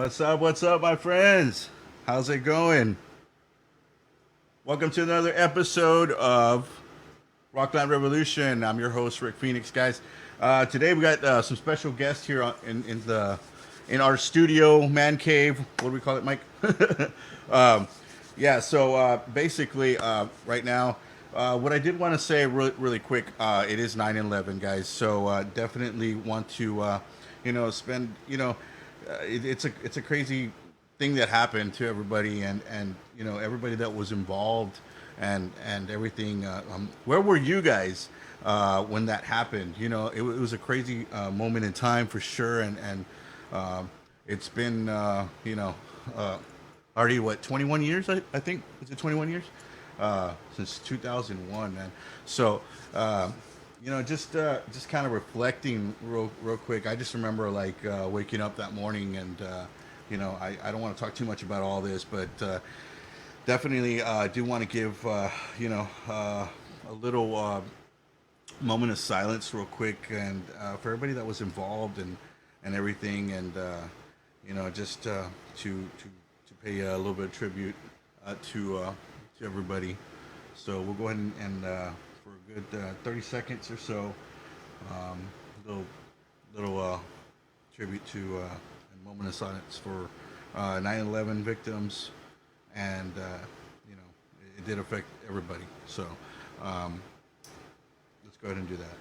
What's up, my friends? How's it going? Welcome to another episode of Rockland Revolution. I'm your host, Rick Phoenix, guys. Today we got some special guests here in our studio man cave. What do we call it, Mike? um, basically, right now, what I did want to say really quick, it is 9/11, guys. So definitely want to, spend, it's a crazy thing that happened to everybody, and everybody that was involved, and everything. Where were you guys when that happened? It was a crazy moment in time for sure, and it's been already what 21 years, I think. Is it 21 years since 2001, man? So just kind of reflecting real quick. I just remember like waking up that morning, and I don't want to talk too much about all this, but definitely do want to give a little moment of silence real quick, and for everybody that was involved and everything, and just to pay a little bit of tribute to everybody. So we'll go ahead and for a good 30 seconds or so, little tribute to a moment of silence for 9/11 victims, and it did affect everybody. So let's go ahead and do that.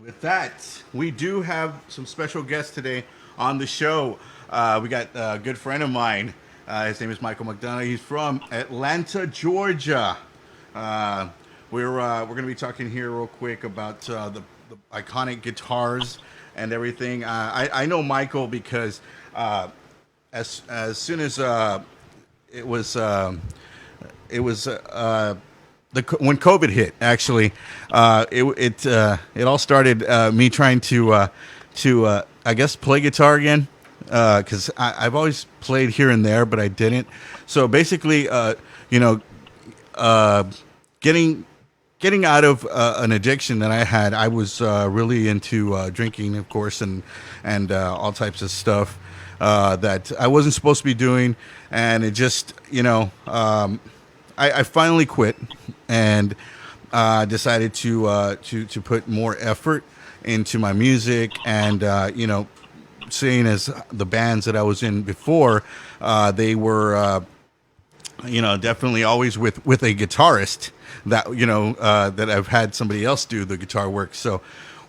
With that, we do have some special guests today on the show. We got a good friend of mine. His name is Micheal McDonough. He's from Atlanta, Georgia. Uh, we're going to be talking here real quick about the iconic guitars and everything. I know Micheal because as soon as it was it was when COVID hit, actually, it all started me trying to I guess play guitar again, because I've always played here and there, but I didn't. So basically, uh, getting getting out of an addiction that I had. I was really into drinking, of course, and all types of stuff that I wasn't supposed to be doing, and it just I finally quit and decided to put more effort into my music, and seeing as the bands that I was in before, they were definitely always with a guitarist that that I've had somebody else do the guitar work. So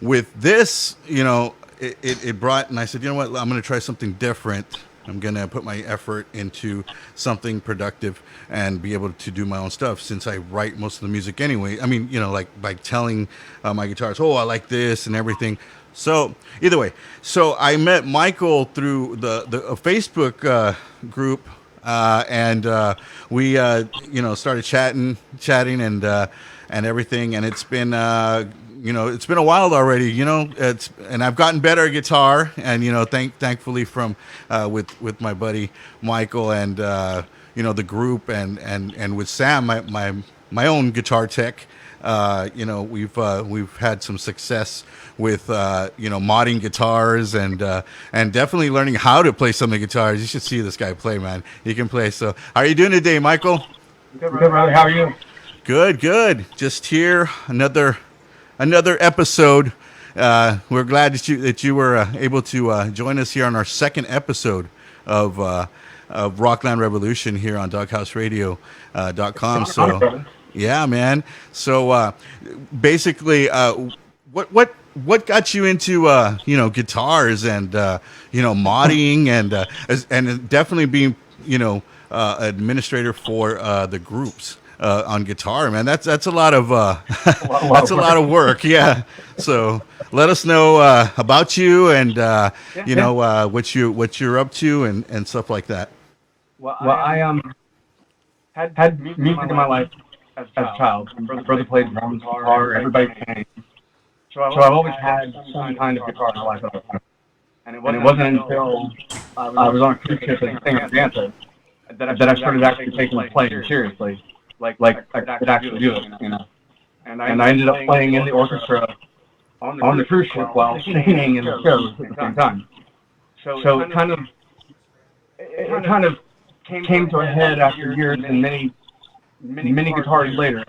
with this, it brought, and I said, you know what, I'm going to try something different. I'm going to put my effort into something productive and be able to do my own stuff, since I write most of the music anyway. I mean, like by telling my guitarist, oh, I like this and everything. So either way, so I met Micheal through the a Facebook group, and we started chatting and everything, and it's been it's been a while already. And I've gotten better at guitar, and thankfully from with my buddy Micheal, and the group, and with Sam, my own guitar tech. We've had some success with modding guitars, and definitely learning how to play some of the guitars. You should see this guy play, man. He can play. So how are you doing today, Micheal? Good, brother. How are you? Good. Just here, another episode. We're glad that you were able to join us here on our second episode of Rockland Revolution here on DogHouseRadio.com. So yeah, man. So basically, what got you into guitars and modding, and definitely being administrator for the groups on guitar, man? That's a lot of that's a lot of work. Yeah. So let us know about you, and what you're up to, and stuff like that. Well, I had music in my life as a child. My brother played drums, guitar, everybody sang. So I've always had some kind of guitar in my life. And it wasn't until I was on a cruise ship as a singer and dancer that I started actually taking playing seriously, like I could actually do it, you know. And I ended up playing in the orchestra on the cruise ship while singing in the shows at the same time. So it kind of came to a head after years and many guitars later,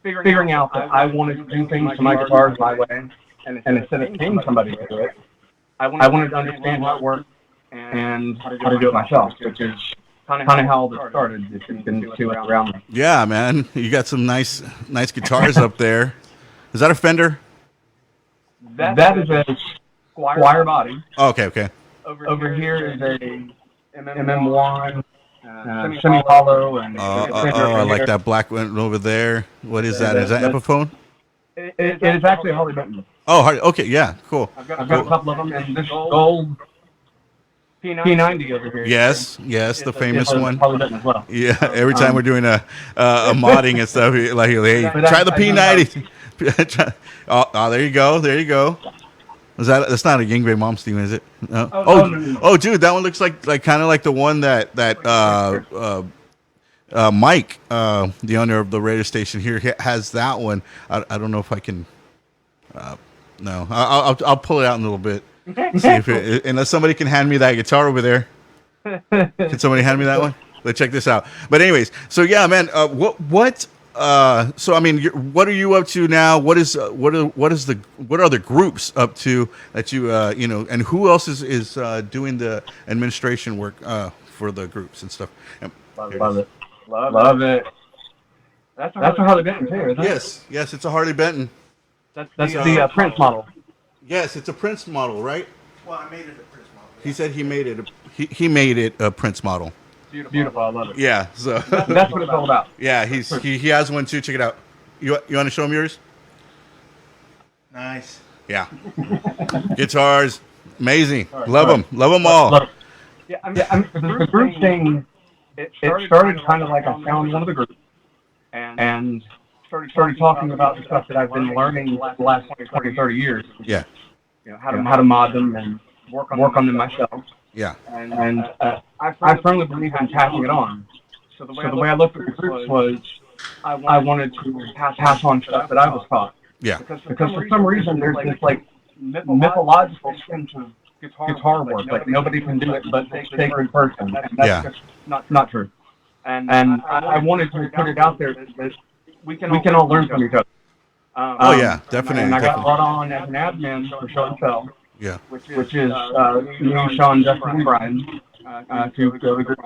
figuring out that I wanted to do things to my guitars my way, and instead of paying somebody to do it, I wanted to understand how it worked and how to do it myself, which is kind of how all this started. If you can see what's around me. Yeah, man, you got some nice guitars up there. Is that a Fender? That is a Squire body. Oh, okay. Over here is a MM1 semi-hollow, and I like that black one over there. What is that? Is that Epiphone? It is actually a Harley Benton. Oh, okay, yeah, cool. I've got a couple of them, and this gold P90 over here. Yes, the famous one. Harley Benton as well. Yeah, every time we're doing a modding and stuff, like, hey, try the P90. Oh, there you go. That's not a Yingwei Malmsteen, is it? No. Oh, dude, that one looks like kind of like the one that Mike, the owner of the radio station here, has that one. I don't know if I can. No, I'll pull it out in a little bit. See if unless somebody can hand me that guitar over there. Can somebody hand me that one? Let's check this out. But anyways, so yeah, man. So I mean, what are you up to now? What are the groups up to that you and who else is doing the administration work for the groups and stuff? Love it. That's a Harley Benton too, isn't it? Yes, it's a Harley Benton. That's the Prince model. Yes, it's a Prince model, right? Well, I made it a Prince model. He said he made it. He made it a Prince model. Beautiful. I love it. Yeah, so that's what it's all about. Yeah, he has one too. Check it out. You want to show him yours? Nice. Yeah. Guitars, amazing. Love them all. Yeah, the group thing. It started kind of like I found one of the groups and started talking about the stuff that I've been learning the last 20, 30 years. Yeah. How to mod them and work on them myself. Yeah. And I firmly believe in passing it on. So the way I looked at the groups was I wanted to pass on stuff that I was taught. Yeah. Because for some reason there's this like mythological sense of guitar work. Like nobody can do it but the sacred person. And that's just not true. And I wanted to put it out there that we can all learn from each other. Oh yeah, definitely. And I got brought on as an admin for Show and Tell. Yeah. Which is me, Sean, Justin, and Brian to go to group.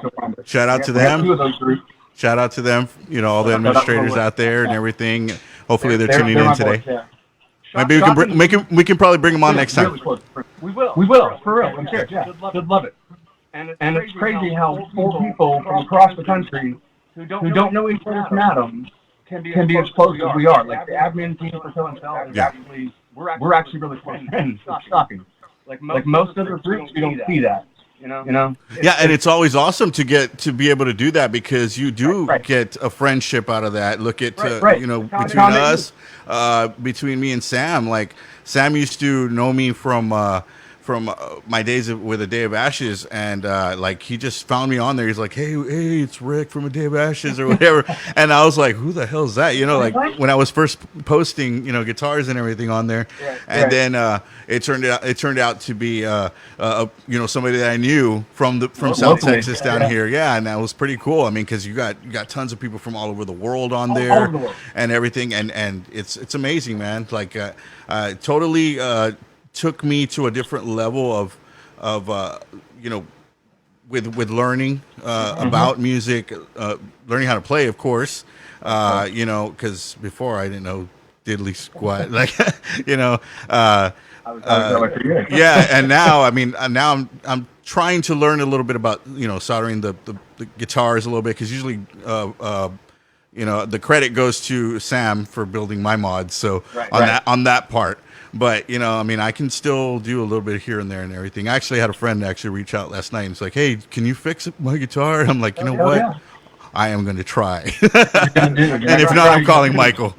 Shout out to them. Two of those groups. Shout out to them. You know, all the administrators out there and everything. Hopefully they're tuning in today. Maybe we can probably bring them on next time. We will for real. I'm serious. Yeah, would love it. And it's crazy how 4 people from across the country who don't know each other from Adam can be as close as we are. Like the admin team for Show and Tell is actually we're actually really close friends. It's shocking. Like most other groups, you don't see that. You know. Yeah, and it's always awesome to be able to do that because you do get a friendship out of that. Look at between us, between me and Sam. Like Sam used to know me from my days with A Day of Ashes, and like he just found me on there. He's like, hey, it's Rick from A Day of Ashes or whatever, and I was like, who the hell is that? You know, like when I was first posting, guitars and everything on there, and then it turned out to be somebody that I knew from South Texas down here, and that was pretty cool. I mean, because you got tons of people from all over the world on there and everything, and it's amazing, man. Like totally. Took me to a different level of with learning about music, learning how to play, of course, because before I didn't know diddly squat, like yeah, and now I'm trying to learn a little bit about soldering the guitars a little bit because usually the credit goes to Sam for building my mods, so on that part. But, I can still do a little bit here and there and everything. I actually had a friend reach out last night and it's like, hey, can you fix my guitar? And I'm like, what? Yeah. I am going to try. You're gonna do. And if not, I'm calling Michael.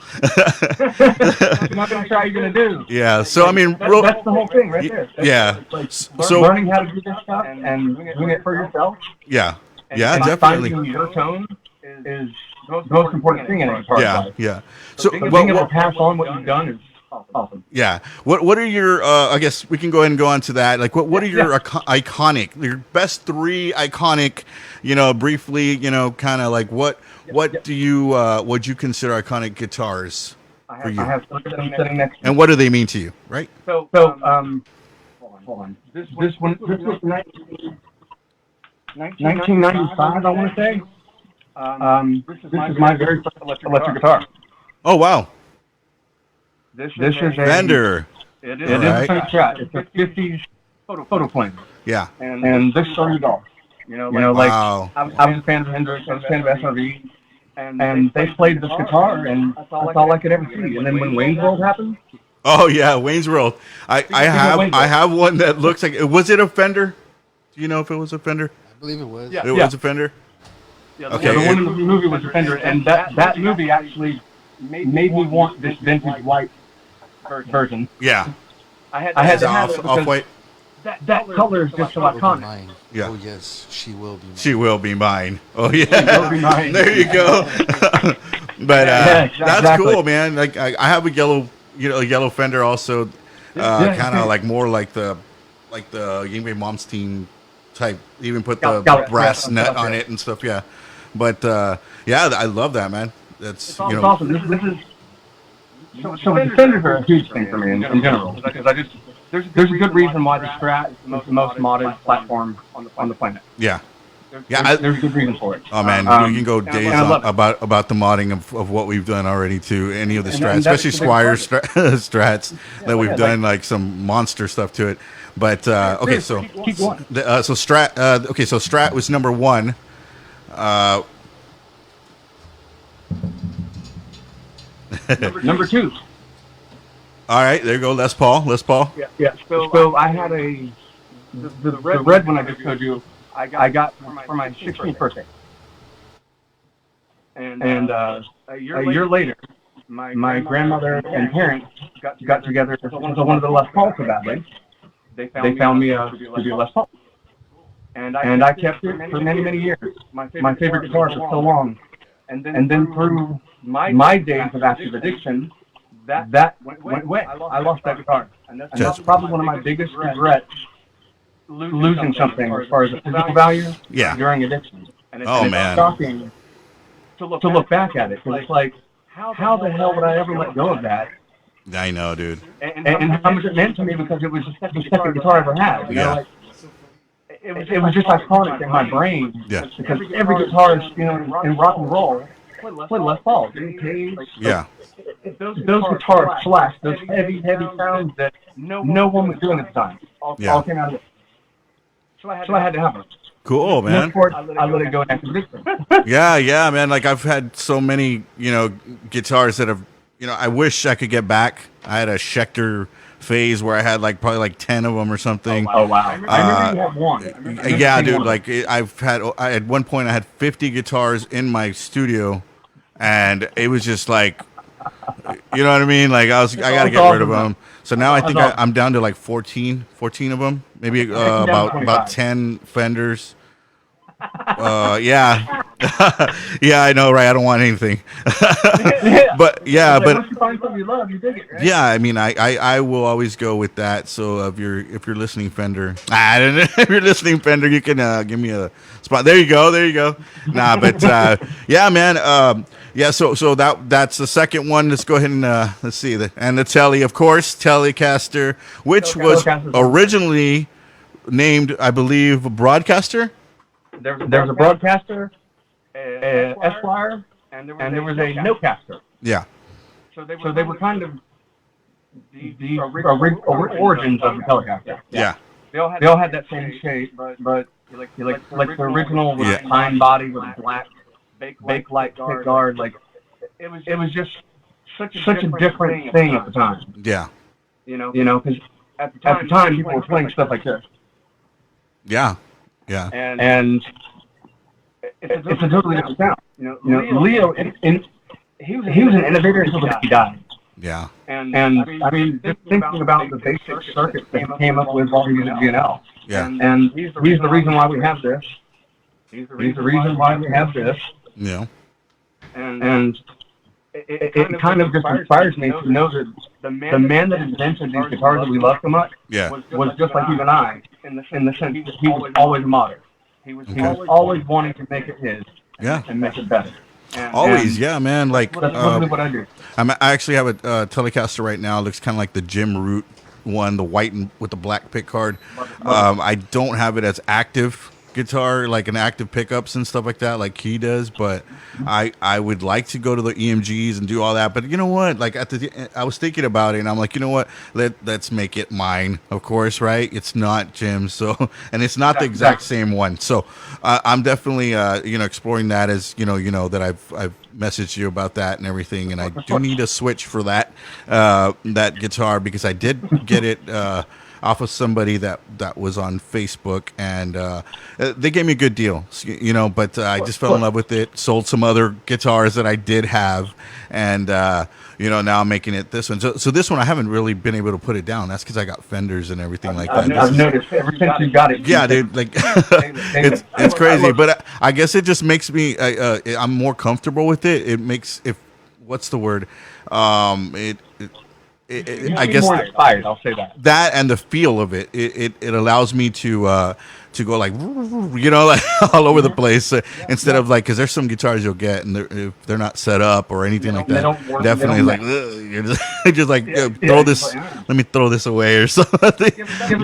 You're not gonna try. You're gonna do. Yeah. So I mean, That's the whole thing, right there. yeah. Like So learning how to do this stuff and doing it for yourself. yeah, And definitely. finding your tone is the most important thing in a guitar Yeah, life. yeah. So Being able to pass on what you've done is awesome. yeah. What are your? I guess we can go ahead and go on to that. Like, what are your iconic, your best three iconic? Briefly, kind of like what do you would you consider iconic guitars for you? I have something sitting next to me. And what do they mean to you? Right? So hold on. This was 1995, I want to say. This is my very first electric guitar. Oh wow, This is a Fender. It All right. is a Strat. It's a 50s photo plane, Yeah. and this started it all. Wow. I was a fan of Hendrix. I was a fan of SRV, and they played this guitar, and that's all I could ever see. And then when Wayne's World happened, Oh yeah, Wayne's World. I have one that looks like. Was it a Fender? Do you know if it was a Fender? I believe it was. Yeah. It was a Fender. okay, the one in the movie was a Fender, and that movie actually made me want this vintage white version. Yeah. I had to have it Off because white. that color is just so iconic. Mine. Yeah. Oh yes, she will be. Mine. She will be mine. Oh yeah. will be mine. There you go. But that's exactly. cool, man. Like I have a yellow Fender also. Kind of like more like the Yngwie Malmsteen type. Even put the brass nut on it and stuff. Yeah. But yeah, I love that, man. That's It's awesome. This is so the Fenders are a huge thing for me in general because there's a good reason why the Strat is the most modded platform on the planet. Yeah. There's a good reason for it. Oh man, we can go days I love it. about the modding of what we've done already to any of the Strats, and that's especially the big Squire Strats that we've yeah, done like some monster stuff to it. But okay, so keep going. so Strat so Strat was number one. Number two. All right, there you go. Les Paul. Yeah. So I had the red one I just showed you. I got for my 16th birthday. And a year later, my grandmother and parents got together. So one of the Les Pauls so badly. They found me to do Les Paul. And I kept it for many years. My favorite guitar for so long. And then through my days of active addiction, that went away. I lost that guitar. And that's probably one of my biggest regrets, losing something as far as the physical value during addiction. And it's shocking to look back at it, because it's like, how the hell would I ever let go of that? I know, dude. And how much it meant to me, because it was the second guitar I ever had. You know, like, it was just iconic in my brain. Yeah. Because every guitarist, in rock and roll, played Les Paul. Yeah. Those guitars flash, those heavy sounds that no one was doing at the time. All came out of it. So I had to have them. Cool, man. Of course, I let it go after this one. Yeah, man. Like I've had so many, guitars that have, I wish I could get back. I had a Schecter phase where I had probably 10 of them or something. Oh wow! I remember you had one. Yeah, dude. Like I at one point I had 50 guitars in my studio, and it was just like, you know what I mean? Like I gotta get rid of them. So now I think I'm down to 14 of them. Maybe about 10 Fenders. Yeah. Yeah, I know, right? I don't want anything. But once you find something you love, you dig it, right? yeah, I mean, I will always go with that. So if you're listening, Fender, I don't know. If you're listening, Fender, you can give me a spot. There you go. Nah, but yeah, man. Yeah, so that's the second one. Let's go ahead and let's see and the Tele, of course, Telecaster, which was originally named, I believe, Broadcaster. There was a Broadcaster, Esquire, and there was a Nocaster. Yeah. So they were kind of the origins of the Telecaster. Yeah. They all had that same shape, but like the original was a pine body with a black Bakelite pick guard. Like it was just such a different thing at the time. Yeah. Because at the time people were playing stuff like this. Yeah. And it's a totally different sound. Leo, he was an innovator until the day he died. Yeah. And I mean, just thinking about the basic circuits that he came up with while he was at GNL. Yeah. And he's the reason why we have this. He's the reason why we have this. Yeah. And it kind of just inspires me to know that the man that invented these guitars that we love so much was just like you and I, in the sense that he was always a modder. He was always wanting to make it his and make it better. Always, yeah, man. Like, that's really what I do. I actually have a Telecaster right now. It looks kind of like the Jim Root one, the white and with the black pick guard. I don't have it as active guitar, like an active pickups and stuff like that, like he does. But I would like to go to the EMGs and do all that. But you know what? Like I was thinking about it, and I'm like, you know what? Let's make it mine. Of course, right? It's not Jim's, so and it's not the exact same one. So I'm definitely exploring that as you know that I've messaged you about that and everything, and I do need a switch for that guitar because I did get it off of somebody that was on Facebook, and they gave me a good deal, but I just fell in love with it, sold some other guitars that I did have, and now I'm making it this one. So this one I haven't really been able to put it down. That's because I got fenders and everything like that. I've noticed ever since you got it. Yeah, dude, like it's crazy, but I guess it just makes me I'm more comfortable with it. It makes what's the word? I guess more inspired. I'll say that and the feel of it. It allows me to go like like all over the place instead of like because there's some guitars you'll get and if they're not set up or anything like that. Definitely like you're just like throw this. Let me throw this away or something.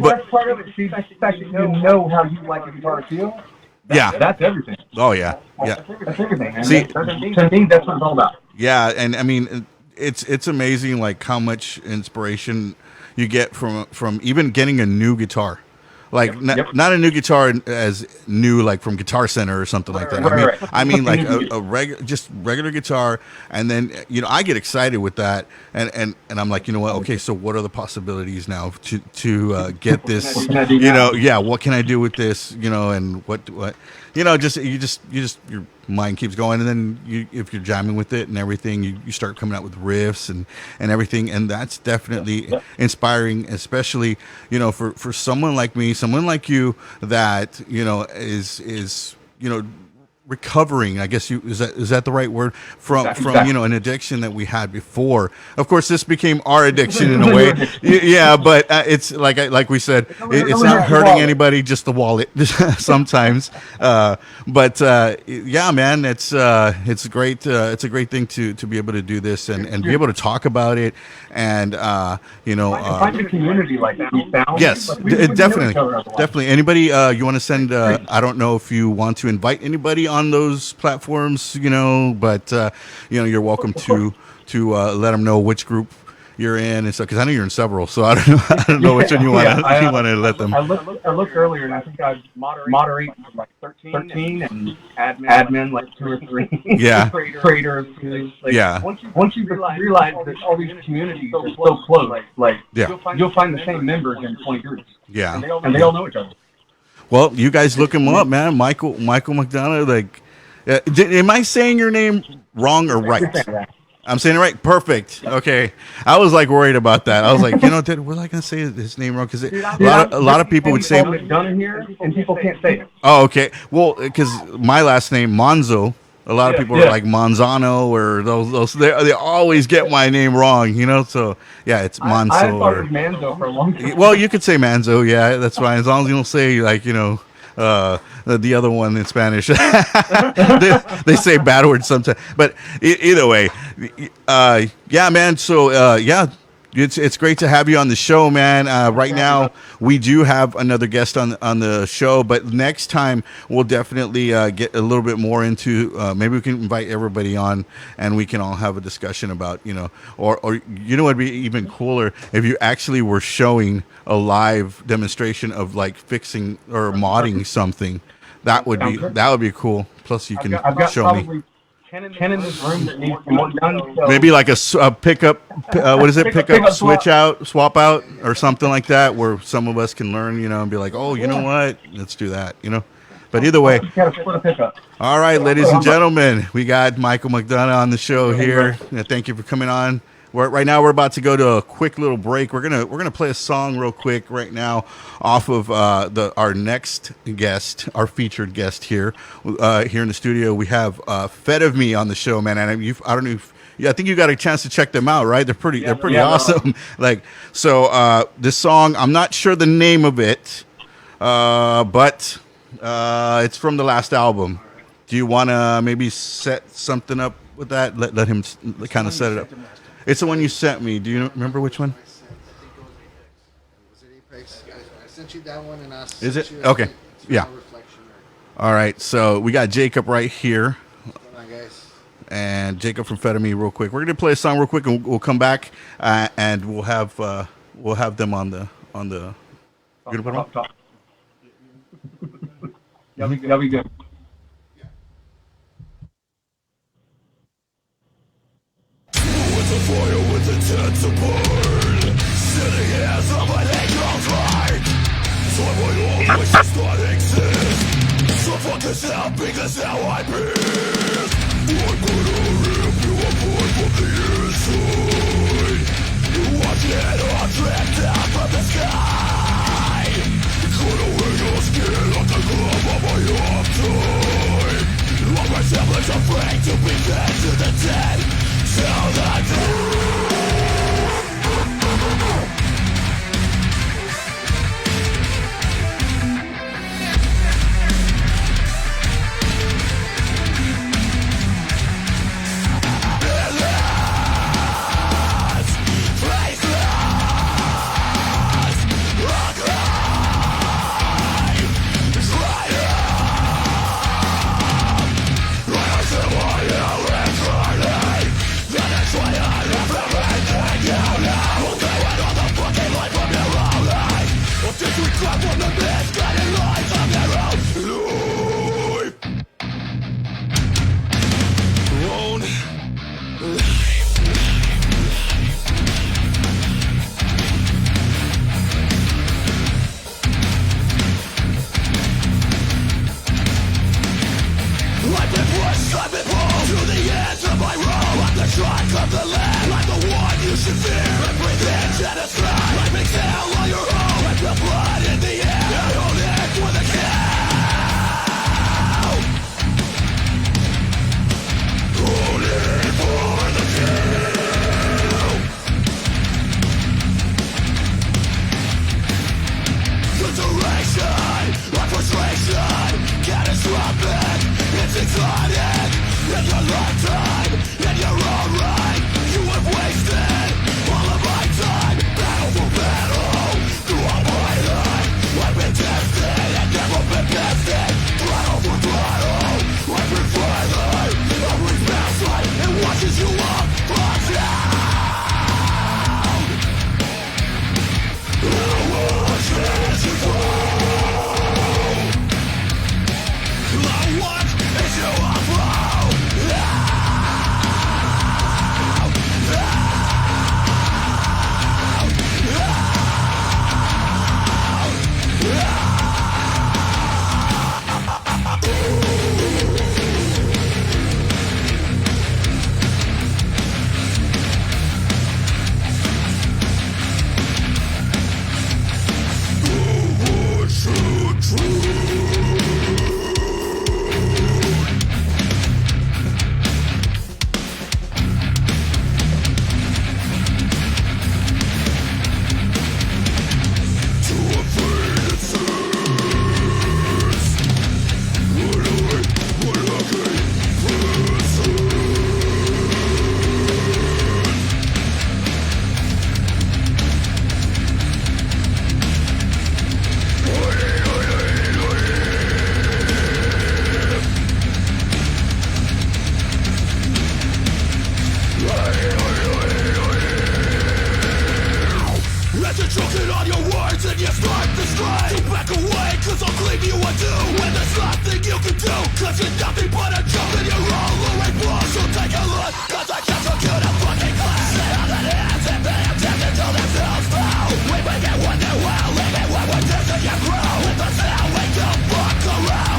But part of it is the fact that you know how you like a guitar to feel. That's everything. Oh yeah. That's everything. See, to me, that's what it's all about. Yeah, and I mean. It's amazing like how much inspiration you get from even getting a new guitar, like not a new guitar as new like from Guitar Center or something like that. I mean like a regular guitar, and then I get excited with that, and I'm like okay, so what are the possibilities now to get this? What can I do with this? And what just your mind keeps going, and then if you're jamming with it and everything, you start coming out with riffs and everything, and that's definitely inspiring, especially for someone like me, someone like you that is recovering, I guess is that the right word, from an addiction that we had before. Of course, this became our addiction in a way. But it's like we said, it's not hurting anybody, just the wallet sometimes. But man, it's great. It's a great thing to be able to do this and be able to talk about it and find a community like that. Yes, definitely. Anybody you want to send? I don't know if you want to invite anybody on those platforms, but you're welcome to let them know which group you're in and stuff, because I know you're in several, so I don't know which one you want to let them. I looked earlier, and I think I moderate like 13 and admin like 2 or 3. Yeah. Creators. Once you realize that all these communities are so close, you'll find the same members in 20 groups. Yeah. And they all know each other. Well, you guys look him up, man. Micheal McDonough. Like, am I saying your name wrong or right? I'm saying it right. Perfect. Okay. I was like worried about that. I was like, was I gonna say his name wrong? Because a lot of people would say McDonough here, and people can't say it. Oh, okay. Well, because my last name Monzo. A lot of people are like Monzano or those. They always get my name wrong, So it's Monzo. I thought it was Manzo for a long time. Well, you could say Manzo, yeah, that's fine, as long as you don't say like the other one in Spanish. they say bad words sometimes, but either way, man. So It's great to have you on the show, man. Right now, we do have another guest on the show, but next time we'll definitely get a little bit more into. Maybe we can invite everybody on, and we can all have a discussion about or what'd be even cooler if you actually were showing a live demonstration of like fixing or modding something. That would be cool. Plus, you can show me. 10 in this room that needs more done. So maybe like a pickup, what is it? Pickup, switch out, swap out, or something like that, where some of us can learn, and be like, oh, you know what? Let's do that, But either way, Got to split a pickup. all right, ladies and gentlemen, we got Micheal McDonough on the show here. Thank you for coming on. Right now, we're about to go to a quick little break. We're gonna play a song real quick right now off of our next guest, our featured guest here here in the studio. We have Fed of Me on the show, man. And I don't know if I think you got a chance to check them out, right? They're pretty awesome. This song, I'm not sure the name of it, but it's from the last album. Do you want to maybe set something up with that? Let him kind of set it up. It's the one you sent me. Do you remember which one? Was it Apex? I sent you that one and I sent Is it? you Okay. Yeah. All right. So we got Jacob right here. Come on, guys. And Jacob from Fed of Me real quick. We're going to play a song real quick and we'll come back and we'll have them on the You're going to put them on? Top. That'll be good. With the fire with intent to burn, sitting hands on my angels heart. So I will always just not exist. So fuck this out because now I miss. I'm gonna rip you apart from the inside. Watch it all drip down from the sky. Gonna wear your skin on the glove of my off time. All my semblance afraid to be fed to the dead. Till the day.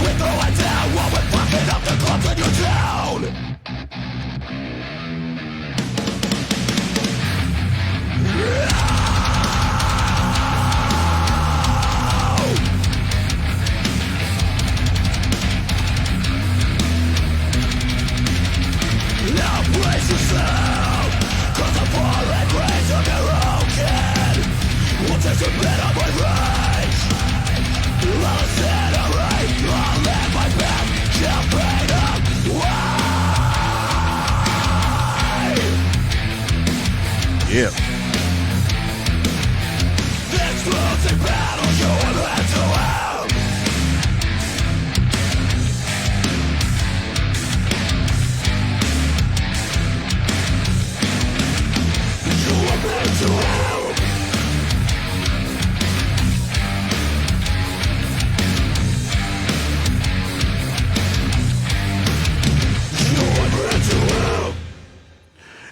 With the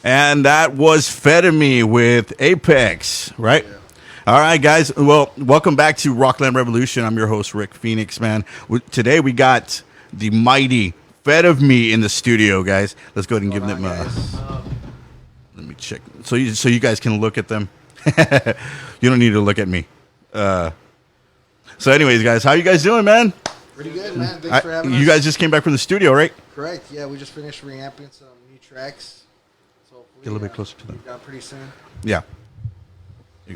And that was Fed of Me with Apex, right? Yeah. All right, guys. Well, welcome back to Rockland Revolution. I'm your host, Rick Phoenix, man. Today we got the mighty Fed of Me in the studio, guys. Let's go ahead and give them. Let me check. So you guys can look at them. You don't need to look at me. So, anyways, guys, how you guys doing, man? Pretty good, man. Thanks for having us. You guys just came back from the studio, right? Correct. Yeah, we just finished reamping some new tracks. So hopefully, Get a little bit closer to them. We'll be done pretty soon. Yeah.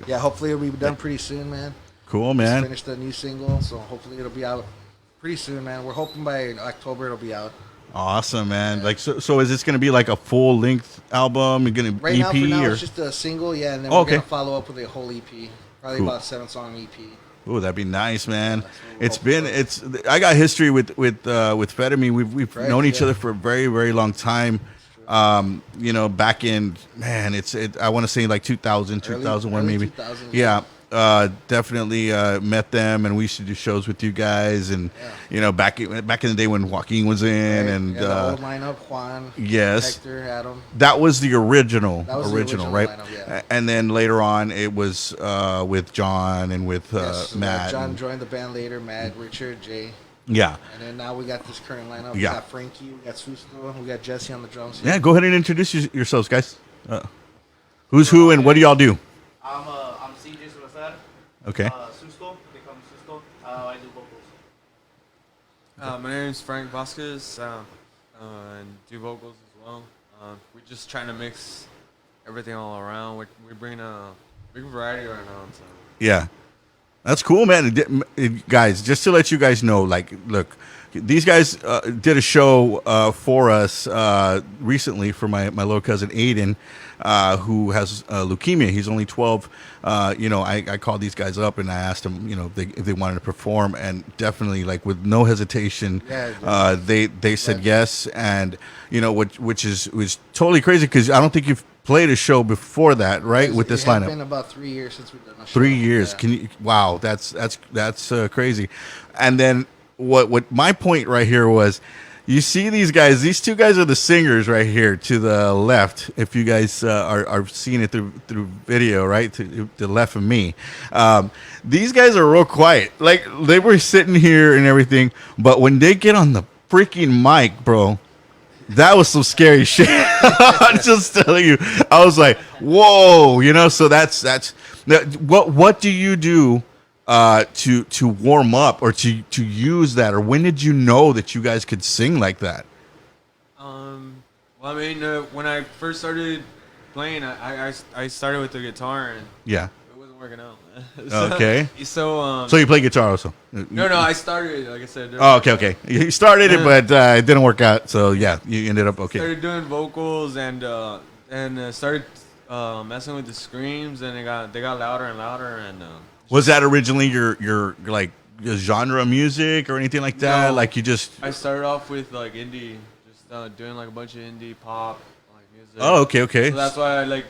Yeah, hopefully it'll be done pretty soon, man. Cool, Just man. finished the new single, so hopefully it'll be out pretty soon, man. We're hoping by October it'll be out. Awesome, man. Like, so is this gonna be like a full length album? You're gonna Right EP now, for now, or? it's just a single, yeah, and then Oh, we're okay. gonna follow up with a whole EP, probably Cool. about 7-song EP. Oh, that'd be nice, man. That's what we're hoping I got history with Fed of Me. We've Right, known each yeah. other for a very, very long time. You know, back in, man, I want to say like 2000, 2001 early maybe. 2000s, Yeah. Definitely met them, and we used to do shows with you guys, and Yeah. you know, back in the day when Joaquin was in, Right? and yeah, the old lineup, Juan, yes, Hector, Adam. that was the original, That was the original right? lineup, yeah. And then later on, it was with John and with Yes, so Matt. John and- joined the band later, Matt, Richard, Jay. yeah. And then now we got this current lineup. We Yeah. got Frankie, we got Susto, we got Jesse on the drums. Yeah, go ahead and introduce yourselves, guys. Who's who and what do y'all do? I'm CJ Salazar. Okay. Susto, they call me Susto. I do vocals. My name is Frank Vasquez, and do vocals as well. We're just trying to mix everything all around. We bring a big variety right now. So. Yeah. That's cool, man. Guys, just to let you guys know, like, look, these guys did a show for us recently for my little cousin Aiden, who has leukemia. He's only 12. You know, I called these guys up and I asked them, you know, if they wanted to perform, and definitely, like, with no hesitation, Yeah, they said yes, and you know, which was totally crazy because I don't think you've played a show before that, right? With this It has lineup. been about 3 years since we've done a show. 3 years. Yeah. Can you? Wow, that's crazy. And then what my point right here was, you see these guys. These two guys are the singers right here to the left. If you guys are seeing it through video, right to the left of me, these guys are real quiet. Like, they were sitting here and everything, but when they get on the freaking mic, bro. That was some scary shit. I'm just telling you. I was like, "Whoa!" You know. So that's what do you do to warm up or to use that, or when did you know that you guys could sing like that? Well, I mean, when I first started playing, I started with the guitar and Yeah. it wasn't working out. Okay. So So you play guitar also? no, I started like I said. Oh, okay. You started it, but it didn't work out. So yeah, you ended up okay. Started doing vocals and started messing with the screams, and they got louder and louder, and Was that originally your like your genre of music or anything like that? No. Like, you just? I started off with like indie, just doing like a bunch of indie pop like music. Oh, okay. So that's why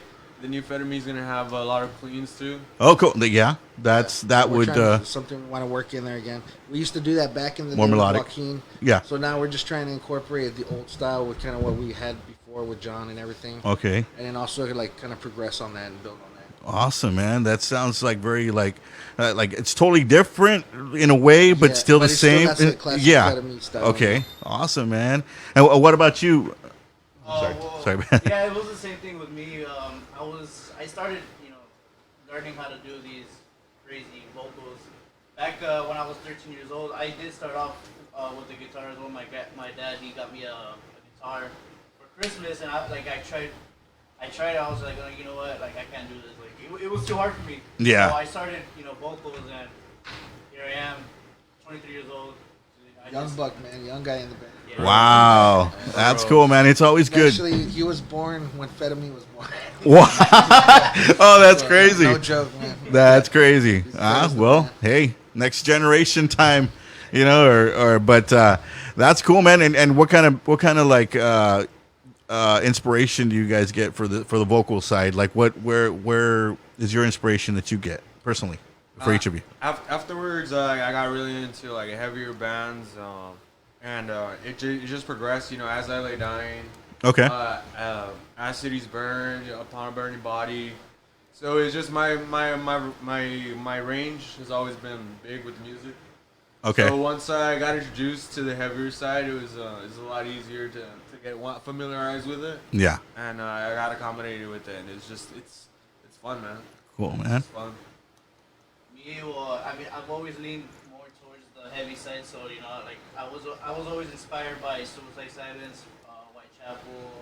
the new Fed of Me is gonna have a lot of cleans too. Oh, cool. Yeah, that We're would. trying to- something we want to work in there again. We used to do that back in the More day with melodic. Joaquin. Yeah. So now we're just trying to incorporate the old style with kind of what we had before with John and everything. Okay. And then also like kind of progress on that and build on that. Awesome, man. That sounds like very like it's totally different in a way, but Yeah, still but the it's still same. got that classic Yeah. Fed of Me style. Okay. Awesome, man. And what about you? Sorry. Yeah, it was the same thing with me. I started, learning how to do these crazy vocals. Back when I was 13 years old, I did start off with the guitar as well. My dad, he got me a guitar for Christmas, and I tried. I was like, you know what? Like, I can't do this. Like, it was too hard for me. Yeah. So I started, vocals, and here I am, 23 years old. Young buck, man. Young guy in the band. Yeah. Wow, that's cool, man. It's always good. Actually, he was born when Fed of Me was born. Wow. Oh, that's So, crazy. No joke, man. That's crazy. crazy, Well, man. hey, next generation time, but that's cool, man. And what kind of like inspiration do you guys get for the vocal side? Like, where is your inspiration that you get personally for each of you? Afterwards, I got really into like heavier bands, and it just progressed. As I lay dying, Okay. As Cities Burn, Upon a Burning Body. So it's just my range has always been big with music. Okay. So once I got introduced to the heavier side, it was a lot easier to get familiarized with it, Yeah. and I got accommodated with it, and it's fun, man. Cool, man. It's fun. Me, I mean, I've always leaned more towards the heavy side, so you know, like I was always inspired by Suicide Silence, Whitechapel,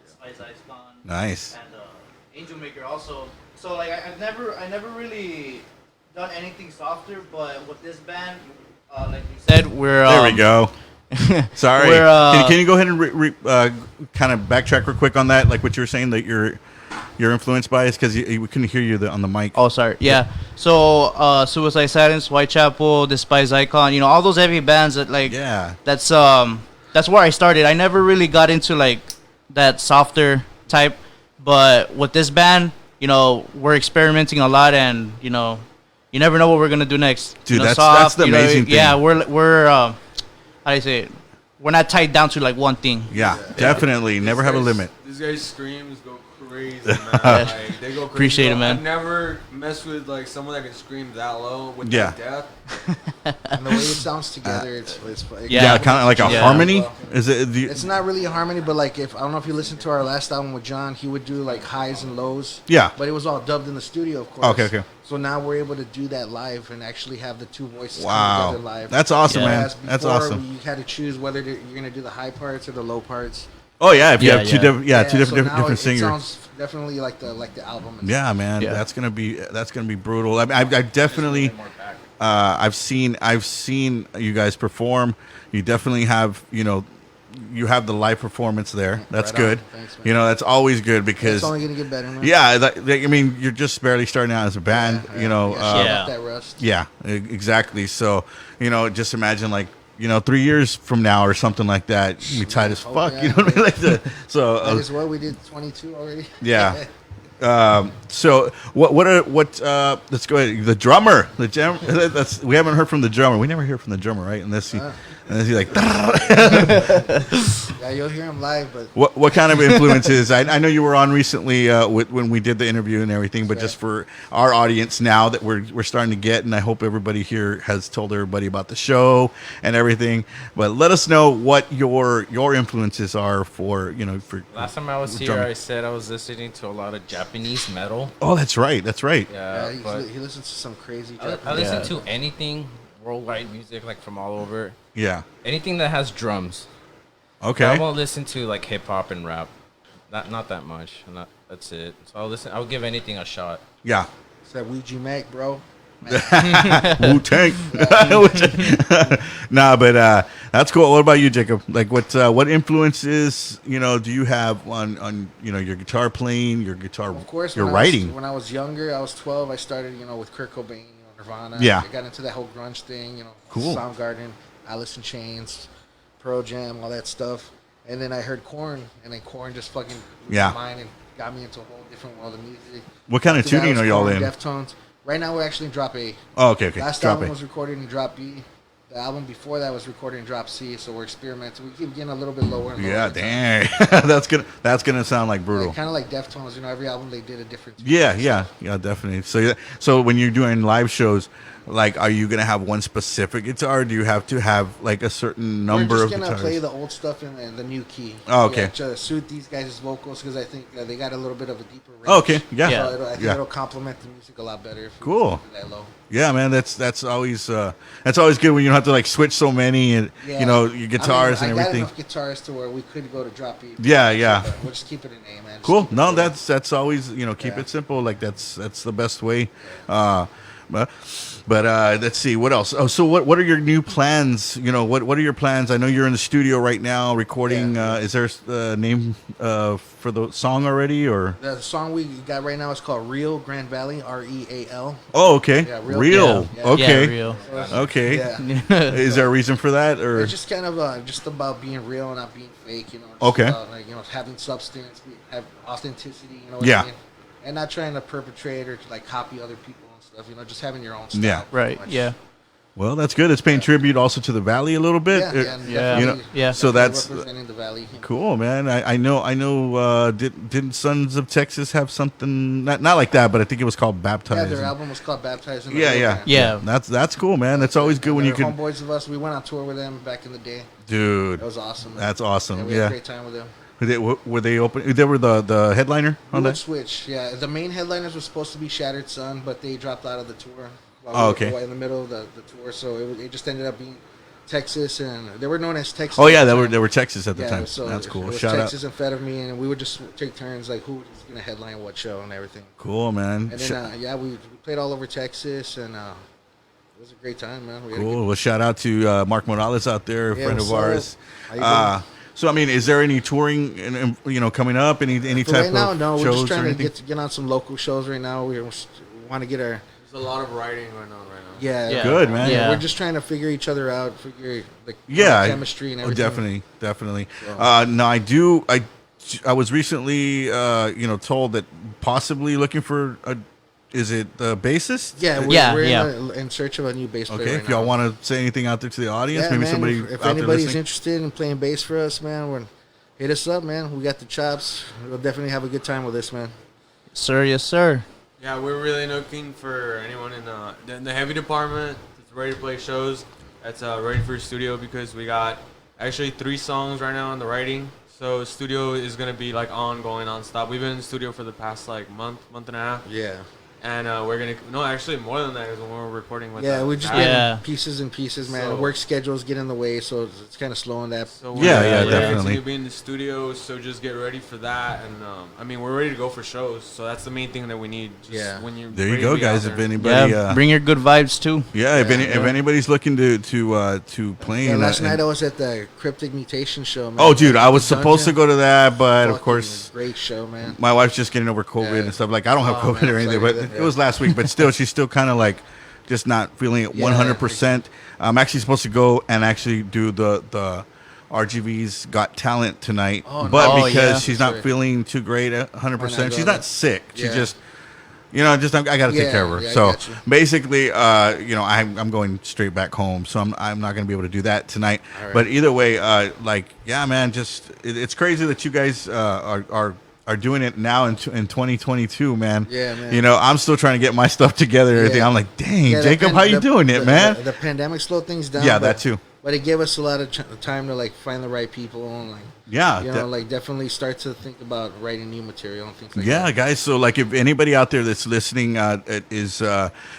Despise Icon, Nice. and Angel Maker also. So like I never really done anything softer, but with this band, like you said, we're There we go. Sorry. We're, can you go ahead and kind of backtrack real quick on that, like what you were saying that you're influenced by, is because we couldn't hear you on the mic. Oh, sorry. Yeah. So, Suicide Silence, Whitechapel, Despise Icon, you know, all those heavy bands that like. Yeah. That's where I started. I never really got into like that softer type, but with this band, you know, we're experimenting a lot, and you know, you never know what we're gonna do next. Dude, you know, that's the you know, amazing thing. Yeah, we're how do you say it? We're not tied down to like one thing. Yeah, definitely. Never have a limit. These guys' screams go crazy, man. Like, they go crazy. Appreciate it, man. I've never messed with like someone that can scream that low with Yeah. that depth. And the way it sounds together, it's Yeah, kind of like a Yeah. harmony. Is it? It's not really a harmony, but like I don't know if you listened to our last album with John, he would do like highs and lows. Yeah. But it was all dubbed in the studio, of course. Okay. So now we're able to do that live and actually have the two voices come Wow. together live. That's awesome, Yeah. man. Whereas That's before, awesome. You had to choose whether you're going to do the high parts or the low parts. Oh yeah, if you Yeah, have two yeah. different, two so different, now different it singers. sounds definitely like the album. And Yeah, man, Yeah. that's gonna be brutal. I mean, I've definitely, I've seen you guys perform. You definitely have, you have the live performance there. That's Right on. good. Thanks, man. That's always good because It's only going to get better, man. yeah, I mean, you're just barely starting out as a band. Yeah, Yeah. off that rust. Yeah, exactly. So, just imagine 3 years from now or something like that, you'd be tight as Oh, fuck. yeah. You know what I mean? Like that. So, Might as well. We did 22 already. yeah. So let's go ahead. The drummer, we haven't heard from the drummer. We never hear from the drummer, right? Unless he's like, Yeah, you'll hear him live, but what kind of influences? I know you were on recently when we did the interview and everything, but just for our audience now that we're starting to get, and I hope everybody here has told everybody about the show and everything. But let us know what your influences are for for. Last time I was here, drumming. I said I was listening to a lot of Japanese metal. Oh, that's right. Yeah, but he listens to some crazy. I listen to anything worldwide music, like from all over. Yeah. Anything that has drums. I Okay. won't listen to like hip hop and rap. Not that much. That's it. So I'll give anything a shot. Yeah. It's that Ouija Mac, bro. Wu Tang. Nah, but that's cool. What about you, Jacob? Like, what influences do you have on your guitar playing, your guitar, Of course, your when writing? when I was younger, I was 12. I started, with Kurt Cobain, Nirvana. Yeah. I got into that whole grunge thing, Cool. Soundgarden, Alice in Chains, Pearl Jam, all that stuff. And then I heard Korn, and then Korn just fucking blew Yeah. my mind and got me into a whole different world of music. What kind of After that tuning was are y'all Korn, in? Deftones. Right now, we're actually in drop A. Oh, okay. Last Drop album it. was recorded in drop B. The album before that was recorded in drop C. So we're experimenting. We keep getting a little bit lower and lower. Yeah, dang. That's gonna sound like brutal. Kind of like Deftones. Every album they did a different. Yeah, definitely. So when you're doing live shows, like, are you gonna have one specific guitar? Or do you have to have like a certain number We're of just gonna guitars? play the old stuff in the new key. Oh, okay. Yeah, to suit these guys' vocals because I think they got a little bit of a deeper range. Oh, okay. Yeah. Yeah. So I think Yeah. it'll complement the music a lot better. If we Cool. keep it that low. Yeah, man, that's always good when you don't have to like switch so many and Yeah. your guitars I and got everything. enough guitars to where we could go to drop B. Yeah. But we'll just keep it in A, man. Just Cool. keep it No, low. that's always keep Yeah. it simple. Like that's the best way. But let's see what else. Oh, so what are your new plans? What are your plans? I know you're in the studio right now recording. Yeah. Is there a name for the song already or? The song we got right now is called Real Grand Valley, REAL. Oh, okay. Yeah, real. Real. Yeah. Okay. Yeah, real. Okay. Yeah. Is there a reason for that or? It's just kind of just about being real and not being fake, Just Okay. About, having substance, have authenticity, what Yeah. I mean? And not trying to perpetrate or to copy other people and stuff, just having your own style. Yeah. pretty Right. much. Yeah. Well, that's good. It's paying tribute also to the Valley a little bit. Yeah. You know, Yeah. So that's representing the Valley. cool, man. I know. Didn't Sons of Texas have something not like that, but I think it was called Yeah, Baptized. their album was called Baptized in the Yeah, Hood, yeah, man. Yeah. That's cool, man. That's always good when you They're can, homeboys of us. We went on tour with them back in the day. dude. It was awesome. That's awesome. we had a Yeah. great time with them. Were they open? They were the headliner We on would that. switch. Yeah, the main headliners were supposed to be Shattered Sun, but they dropped out of the tour. While Oh, we okay. were in the middle of the tour, so it just ended up being Texas, and they were known as Texas. Oh yeah, at the they time. were Texas at the Yeah, time. so That's cool. It was Shout Texas out. in front of me, and we would just take turns, like who was going to headline what show and everything. Cool, man. And then we played all over Texas, and it was a great time, man. We had a Cool. Well, shout out to Mark Morales out there, a Yeah, friend of what's up? ours. How you doing? So I mean, is there any touring, coming up? Any For type right now, of no. We're shows just or trying to anything? get on some local shows right now. We want to get our There's a lot of writing going on right now. yeah. Good, man. Yeah. We're just trying to figure each other out, figure like Yeah, chemistry and oh, everything. definitely. So- No, I was recently, told that possibly looking for is it the bassist? Yeah, we're, Yeah, we're yeah. in search of a new bass player. Okay, right if y'all now. want to say anything out there to the audience, Yeah, maybe man, somebody if out there anybody's listening. interested in playing bass for us, man, hit us up, man. We got the chops. We'll definitely have a good time with this, man. Sir, yes, sir. Yeah, we're really looking for anyone in the heavy department that's ready to play shows. That's ready for studio because we got actually 3 songs right now in the writing. So studio is gonna be like ongoing, nonstop. We've been in studio for the past like month and a half, Yeah. and we're gonna actually more than that is when we're recording with. Yeah, we just Zach. been Yeah. pieces and pieces, man. So- Work schedules get in the way, so it's kind of slowing that. So Yeah, we're definitely. to be in the studio, so just get ready for that. And I mean, we're ready to go for shows, so that's the main thing that we need. Just Yeah. when you're There you ready to go, be out guys. If there. anybody, Yeah, bring your good vibes too. if anybody's looking to play, Yeah, last night I was at the Cryptic Mutation show, man. oh, dude, I was Dungeon. supposed to go to that, but of Fucking course, great show, man. my wife's just getting over COVID Yeah. and stuff. Like, I don't have Oh, COVID man, or I'm anything, sorry but to hear it was last week. But still, she's still kind of like just not feeling it Yeah. 100%. I'm actually supposed to go and actually do the RGV's Got Talent tonight, Oh, but no. Oh, because yeah. she's not Sorry. feeling too great at 100%, go she's then? not sick. She Yeah. just. I got to take Yeah, care of her. yeah, I So got you. basically, I'm going straight back home, so I'm not going to be able to do that tonight. All right. But either way, man, just it's crazy that you guys are doing it now in 2022, man. Yeah, man. I'm still trying to get my stuff together and everything. Yeah. I'm like, dang, Yeah, the Jacob, how you doing it, man? The pandemic slowed things down. Yeah, but- that too. But it gave us a lot of time to like find the right people and like Yeah, like definitely start to think about writing new material and things like yeah, that. guys. So, like, if anybody out there that's listening is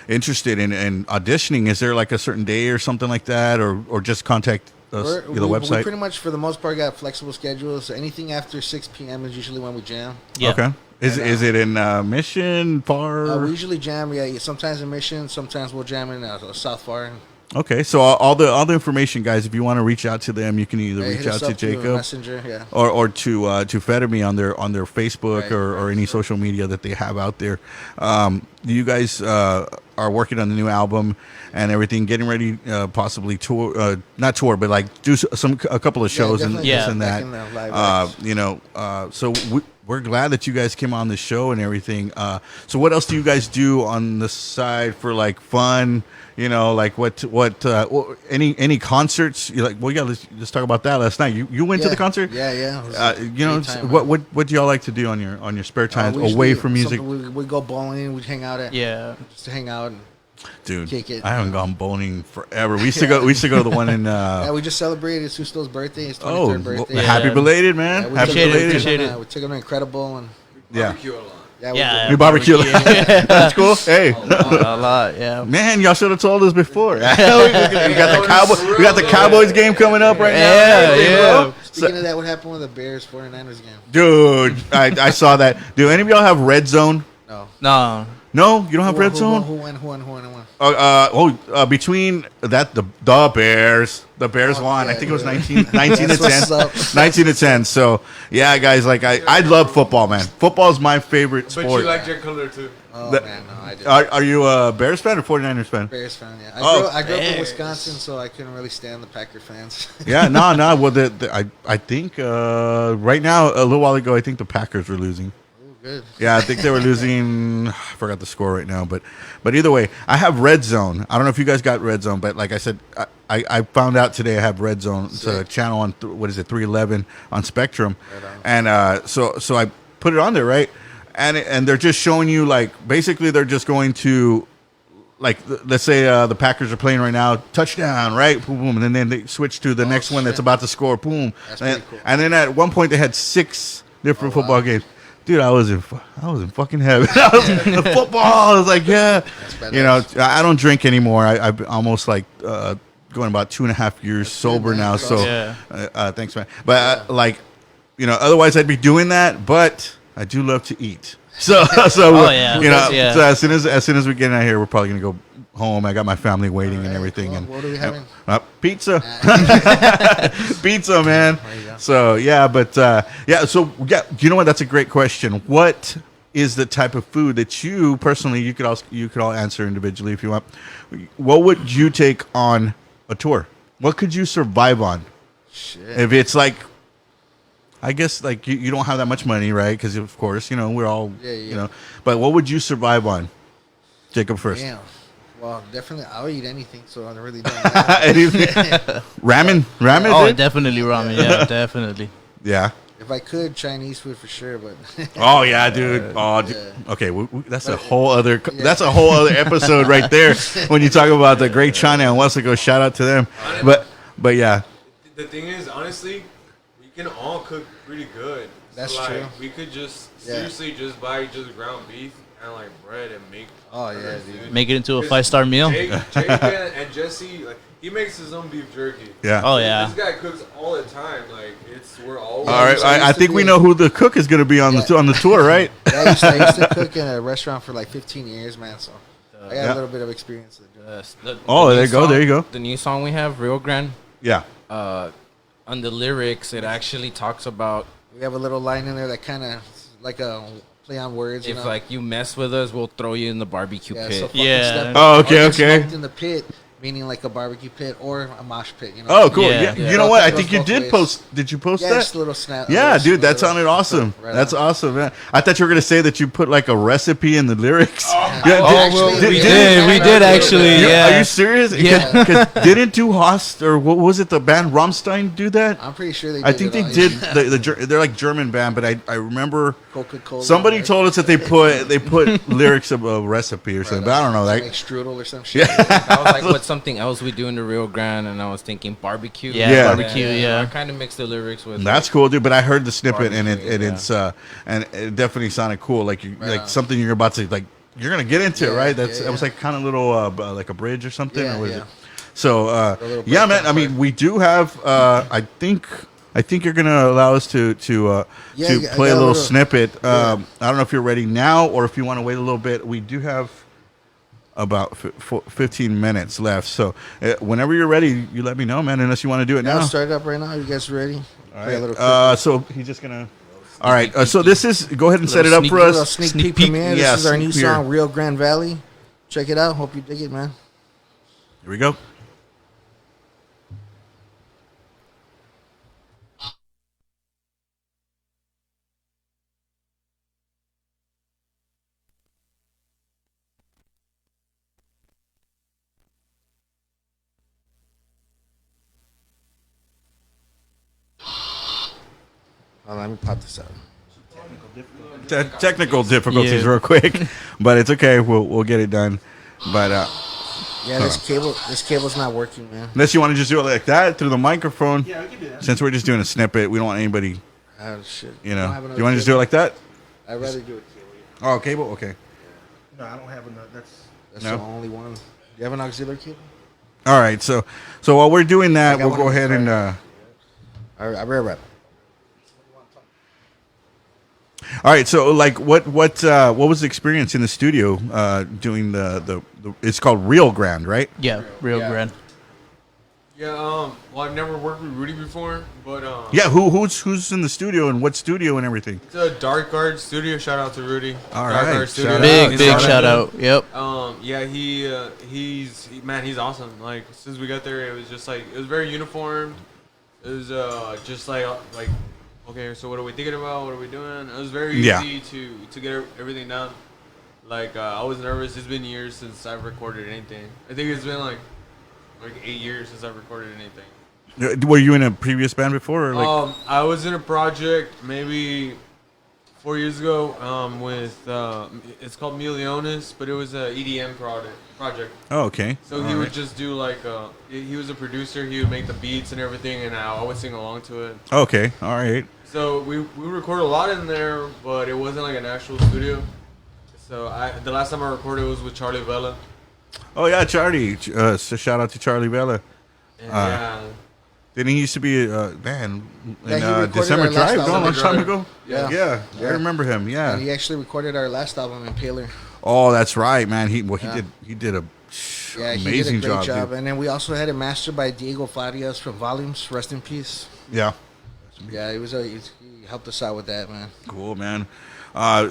interested in auditioning, is there like a certain day or something like that, or just contact us We the website? pretty much for the most part got flexible schedules. Anything after 6 p.m. is usually when we jam. Yeah. Okay. Is And, is it in Mission Far? We usually jam, sometimes in Mission, sometimes we'll jam in South Far. Okay, so all the information, guys. If you want to reach out to them, you can either Hey, reach hit us out to up through Jacob Messenger, yeah. or to Fetterme on their Facebook Right, or any social media that they have out there. You guys are working on the new album and everything, getting ready, possibly tour, not tour, but like do a couple of shows and definitely this and back that. in the live acts. So we're glad that you guys came on the show and everything. So what else do you guys do on the side for like fun? Like any concerts? You're like, well, yeah, let's talk about that. Last night, you went to the concert. Yeah. It was a great time, What do y'all like to do on your spare time we away usually- from music? We go bowling. We hang out Yeah. just to hang out. And, Dude, kick it. I haven't gone bowling forever. We used to go. We used to go to the one in. yeah, we just celebrated Susto's birthday. His 23rd Oh, well, birthday. Yeah. happy belated, man! Yeah, we happy took him- belated. appreciate it. We took him to Incredible and Yeah, Barbecue a lot. yeah, Yeah. we barbecue. That's cool. Hey, A lot, yeah. man, y'all should have told us before. we got the Cowboys. We got the Cowboys game coming up right now. Yeah, Hey, yeah. bro. Speaking of that, what happened with the Bears 49ers game? Dude, I saw that. Do any of y'all have Red Zone? No. No. No, you don't have Red Who Zone. won? Between that the Bears, won. yeah, I think it was yeah. 19 to That's what's 10. up. 19 to 10. So yeah, guys, like I love football, man. Football is my favorite But sport. you like Jet Color too. Oh That- man, no, I didn't. Are you a Bears fan or 49ers fan? Bears fan, yeah. Oh, I grew up in Bears. Wisconsin, so I couldn't really stand the Packer fans. Yeah, no. Well, I think right now, a little while ago, I think the Packers were losing. Ooh, Good. Yeah, I think they were losing. I forgot the score right now, but either way, I have Red Zone. I don't know if you guys got Red Zone, but like I said, I found out today I have Red Zone. It's a channel on what is it, 311 on Spectrum, and so I put it on there, right? And they're just showing you like basically they're just going to. Like, let's say the Packers are playing right now, touchdown, right? Boom, boom. And then they switch to the next one that's about to score, boom. That's pretty cool. And then at one point they had 6 different football games. Dude, I was in fucking heaven. I was in football. I was like, yeah. You know, I don't drink anymore. I've almost like going about 2.5 years sober now. So thanks, man. But like, you know, otherwise I'd be doing that. But I do love to eat. So you know, so as soon as we get out of here, we're probably gonna go home. I got my family waiting and everything. Cool. And What are we having? Pizza, pizza, man. So yeah, but yeah. So yeah, you know what? That's a great question. What is the type of food that you personally you could all answer individually if you want? What would you take on a tour? What could you survive on? Shit. If it's like. I guess like you don't have that much money, right? Because of course, you know, we're all, you know. But what would you survive on? Jacob first. Damn. Well, definitely, I'll eat anything, so I really don't. Anything? Ramen? Oh, dude? Definitely ramen. Yeah, definitely. Yeah. If I could, Chinese food for sure, but. Oh yeah, dude. Oh, okay. That's a whole other. That's a whole other episode right there. When you talk about the great China and Wesco, shout out to them. But yeah. The thing is, honestly. We can all cook pretty good. That's so, like, true. We could just seriously just buy just ground beef and like bread and make. Oh yeah, dude. Make it into a 5-star meal. Jake and Jesse, like he makes his own beef jerky. Yeah. Oh yeah. This guy cooks all the time. Like we're all. All right. I think we know who the cook is going to be on the tour, right? I used to cook in a restaurant for like 15 years, man. So I got a little bit of experience. There you go. There you go. The new song we have, Rio Grande. Yeah. On the lyrics, it actually talks about We have a little line in there that kind of like a play on words. if like you mess with us, we'll throw you in the barbecue pit. So fucking Yeah. step Oh, or get okay. smoked in the pit, meaning like a barbecue pit or a mosh pit. You know. Oh, cool. Yeah. Yeah. You know what? I Goes think you both did ways. post. Did you post Yeah, that? just a little snap. Yeah, little- dude, that little- sounded awesome. Right That's on. awesome, man. I thought you were gonna say that you put like a recipe in the lyrics. We did actually. Yeah. Are you serious? Yeah. 'Cause didn't Du Hast or what was it? The band Rammstein do that? I'm pretty sure they. I did think it they all, did. yeah. They're like German band, but I remember Coca-Cola. somebody right? told us that they put lyrics of a recipe or something. But I don't know. Like Like, strudel or some shit. I was like, what's something else we do in the Rio Grande? And I was thinking barbecue. Yeah, barbecue, yeah. I kind of mixed the lyrics with. that's cool, dude. But I heard the snippet and Barbecue, it's and it definitely sounded cool. Like like on. something you're about to like you're gonna get into, Yeah, right? That's yeah, it was like kind of little like a bridge or something. Yeah, or what is yeah. it? So little yeah, breakdown man. I mean, we do have. I think you're gonna allow us to Yeah, I got play a a little little- snippet. I don't know if you're ready now or if you want to wait a little bit. We do have about 15 minutes left. So whenever you're ready, you let me know, man. Unless you want to do it Now now. start it up right now. You guys ready? All Play a little right. So he's just gonna. All right. So this is. Go ahead and set it up for a little us. sneak Sneak peek peek. premiere. Yeah, This is our sneak new peek. song, Rio Grande Valley. Check it out. Hope you dig it, man. Here we go. Let me pop this out. Technical difficulties, Yeah. real quick, but it's okay. We'll get it done. But Yeah, this cable's not working, man. unless you want to just do it like that through the microphone, Yeah, we can do that. since we're just doing a snippet, we don't want anybody. Oh shit. You I know, don't have do another you want to just do it cable. like that? I'd rather do it cable. Oh, cable. Okay. No, I don't have enough. That's No? the only one. Do you have an auxiliary cable? All right. So while we're doing that, I got we'll go one. ahead and. All right, I'll be right back. All right. So like, what was the experience in the studio doing the it's called Rio Grande, right? Yeah, Rio Grande. Yeah. Well, I've never worked with Rudy before, but Yeah. Who's in the studio and what studio and everything? it's a Dark Guard studio. Shout out to Rudy. All Dark right, Guard shout out. Big He's big awesome. shout out. Yep. Yeah, he's awesome. Like since we got there, it was just like it was very uniform. It was just like okay, so what are we thinking about? What are we doing? It was very Yeah. easy to get everything done. Like I was nervous. It's been years since I've recorded anything. I think it's been like 8 years since I've recorded anything. Were you in a previous band before? Or like, I was in a project maybe 4 years ago with it's called Miliones, but it was a EDM project. oh, okay. So he would just do like he was a producer. He would make the beats and everything, and I would sing along to it. Okay, all right. So we recorded a lot in there, but it wasn't like an actual studio. So the last time I recorded was with Charlie Vela. Oh yeah, Charlie. So shout out to Charlie Vela. And yeah. Didn't he used to be a man Yeah, in he recorded December our last Drive? No, a long album. time ago. Yeah. Yeah, Yeah. I remember him. Yeah. And he actually recorded our last album, Impaler. Oh, that's right, man. He Yeah. did a Yeah, he amazing did a great job. job. Dude. And then we also had it mastered by Diego Farias from Volumes. Rest in peace. Yeah, Yeah, he helped us out with that, man. cool, man.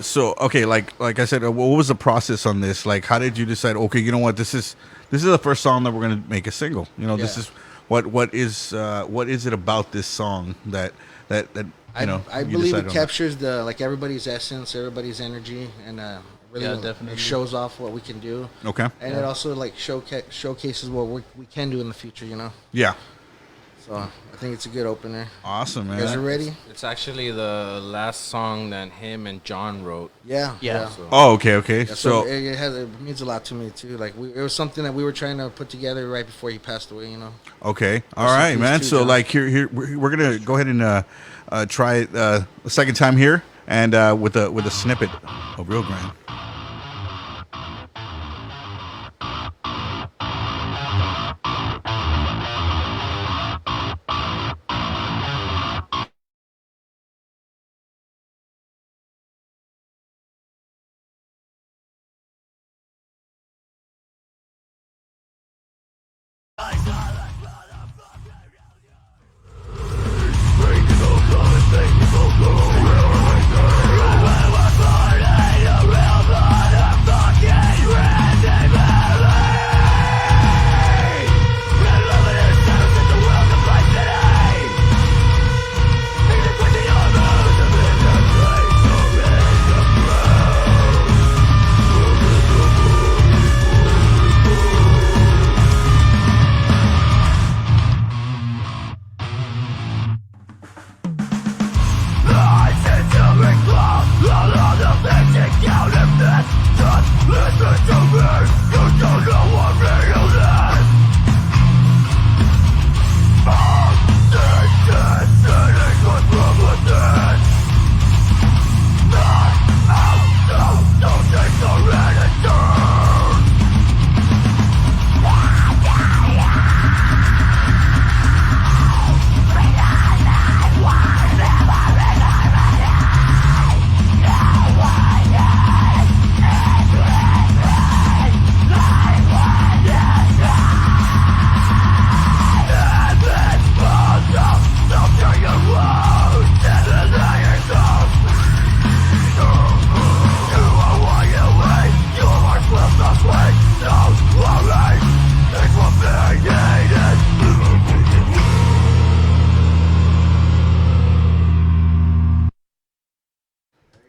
So okay, like I said, what was the process on this? Like, how did you decide? Okay, you know what? This is the first song that we're gonna make a single. You know, this Yeah. is what is it about this song that you know? I you believe decided it on? captures the everybody's essence, everybody's energy, and really Yeah, definitely. it shows off what we can do. Okay. And it also like showcases what we can do in the future, you know. Yeah. So I think it's a good opener. Awesome, man. You guys are ready? It's actually the last song that him and John wrote. Yeah. Yeah. So Oh, okay. Yeah, So it means a lot to me too. Like it was something that we were trying to put together right before he passed away, you know. okay, all Rest in right, peace man. too, So John. like here we're gonna go ahead and try it a second time here, and with a snippet of Real Grand.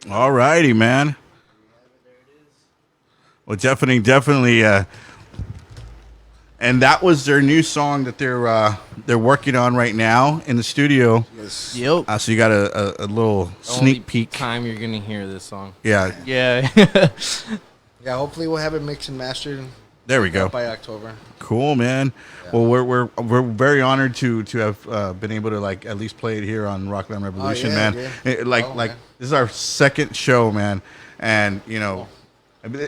All righty, man. Well, definitely. And that was their new song that they're working on right now in the studio. Yes. Yep. So you got a little only sneak peek. time you're gonna hear this song. Yeah, Yeah. Yeah. Hopefully we'll have it mixed and mastered there we go. by October. Cool, man. Well, we're very honored to have been able to like at least play it here on Rockland Revolution, yeah, man. yeah. Like Oh, like man. this is our second show, man, and you know.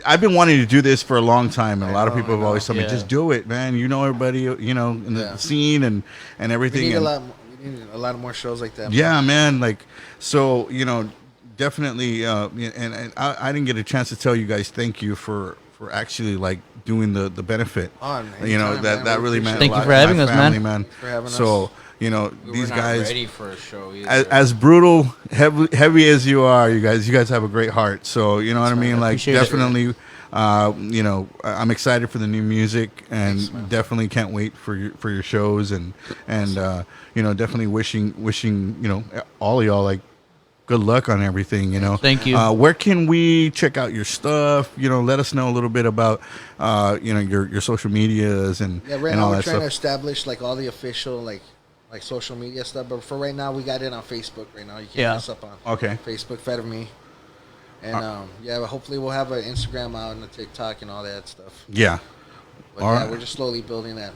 I've been wanting to do this for a long time, and a lot of people have always told me, Yeah. "Just do it, man. You know everybody, you know, in the Yeah. scene and We everything." need and, we need a lot more shows like that. yeah, man. Like, so you know, definitely. And I didn't get a chance to tell you guys thank you for actually like doing the benefit. Oh, You know anytime, that man. We really meant Thank a you lot for to having my us, family, man. Thanks for having so us. you know We these were not guys. ready for a show either. As brutal, heavy as you are, you guys have a great heart. So you know what I mean. Like Appreciate it. definitely, I'm excited for the new music, and definitely can't wait for your shows, and definitely wishing all of y'all like good luck on everything. Thank you. Where can we check out your stuff? Let us know a little bit about your social medias and Yeah, right and now all we're that trying to stuff. establish like all the official like social media stuff. But for right now, we got it on Facebook. Right now, you can hit us up on Okay. Facebook, Fed of Me, and hopefully we'll have an Instagram out and a TikTok and all that stuff. Yeah. But All yeah, right. we're just slowly building that.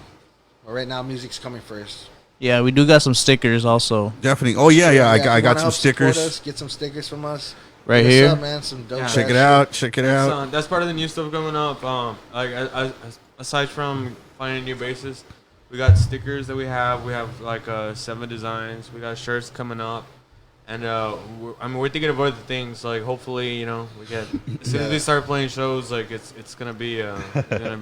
But right now, music's coming first. Yeah, we do got some stickers also. Definitely. Oh yeah. If I you got wanna some help support stickers. us, get some stickers from us. Right Hit us here. up, man. Some dope. Check ass it out. Check it That's, out. that's part of the new stuff coming up. Aside from finding new bases, we got stickers that we have. We have like 7 designs. We got shirts coming up, and we're thinking of other things. Like hopefully, we get as soon as we start playing shows, like it's gonna be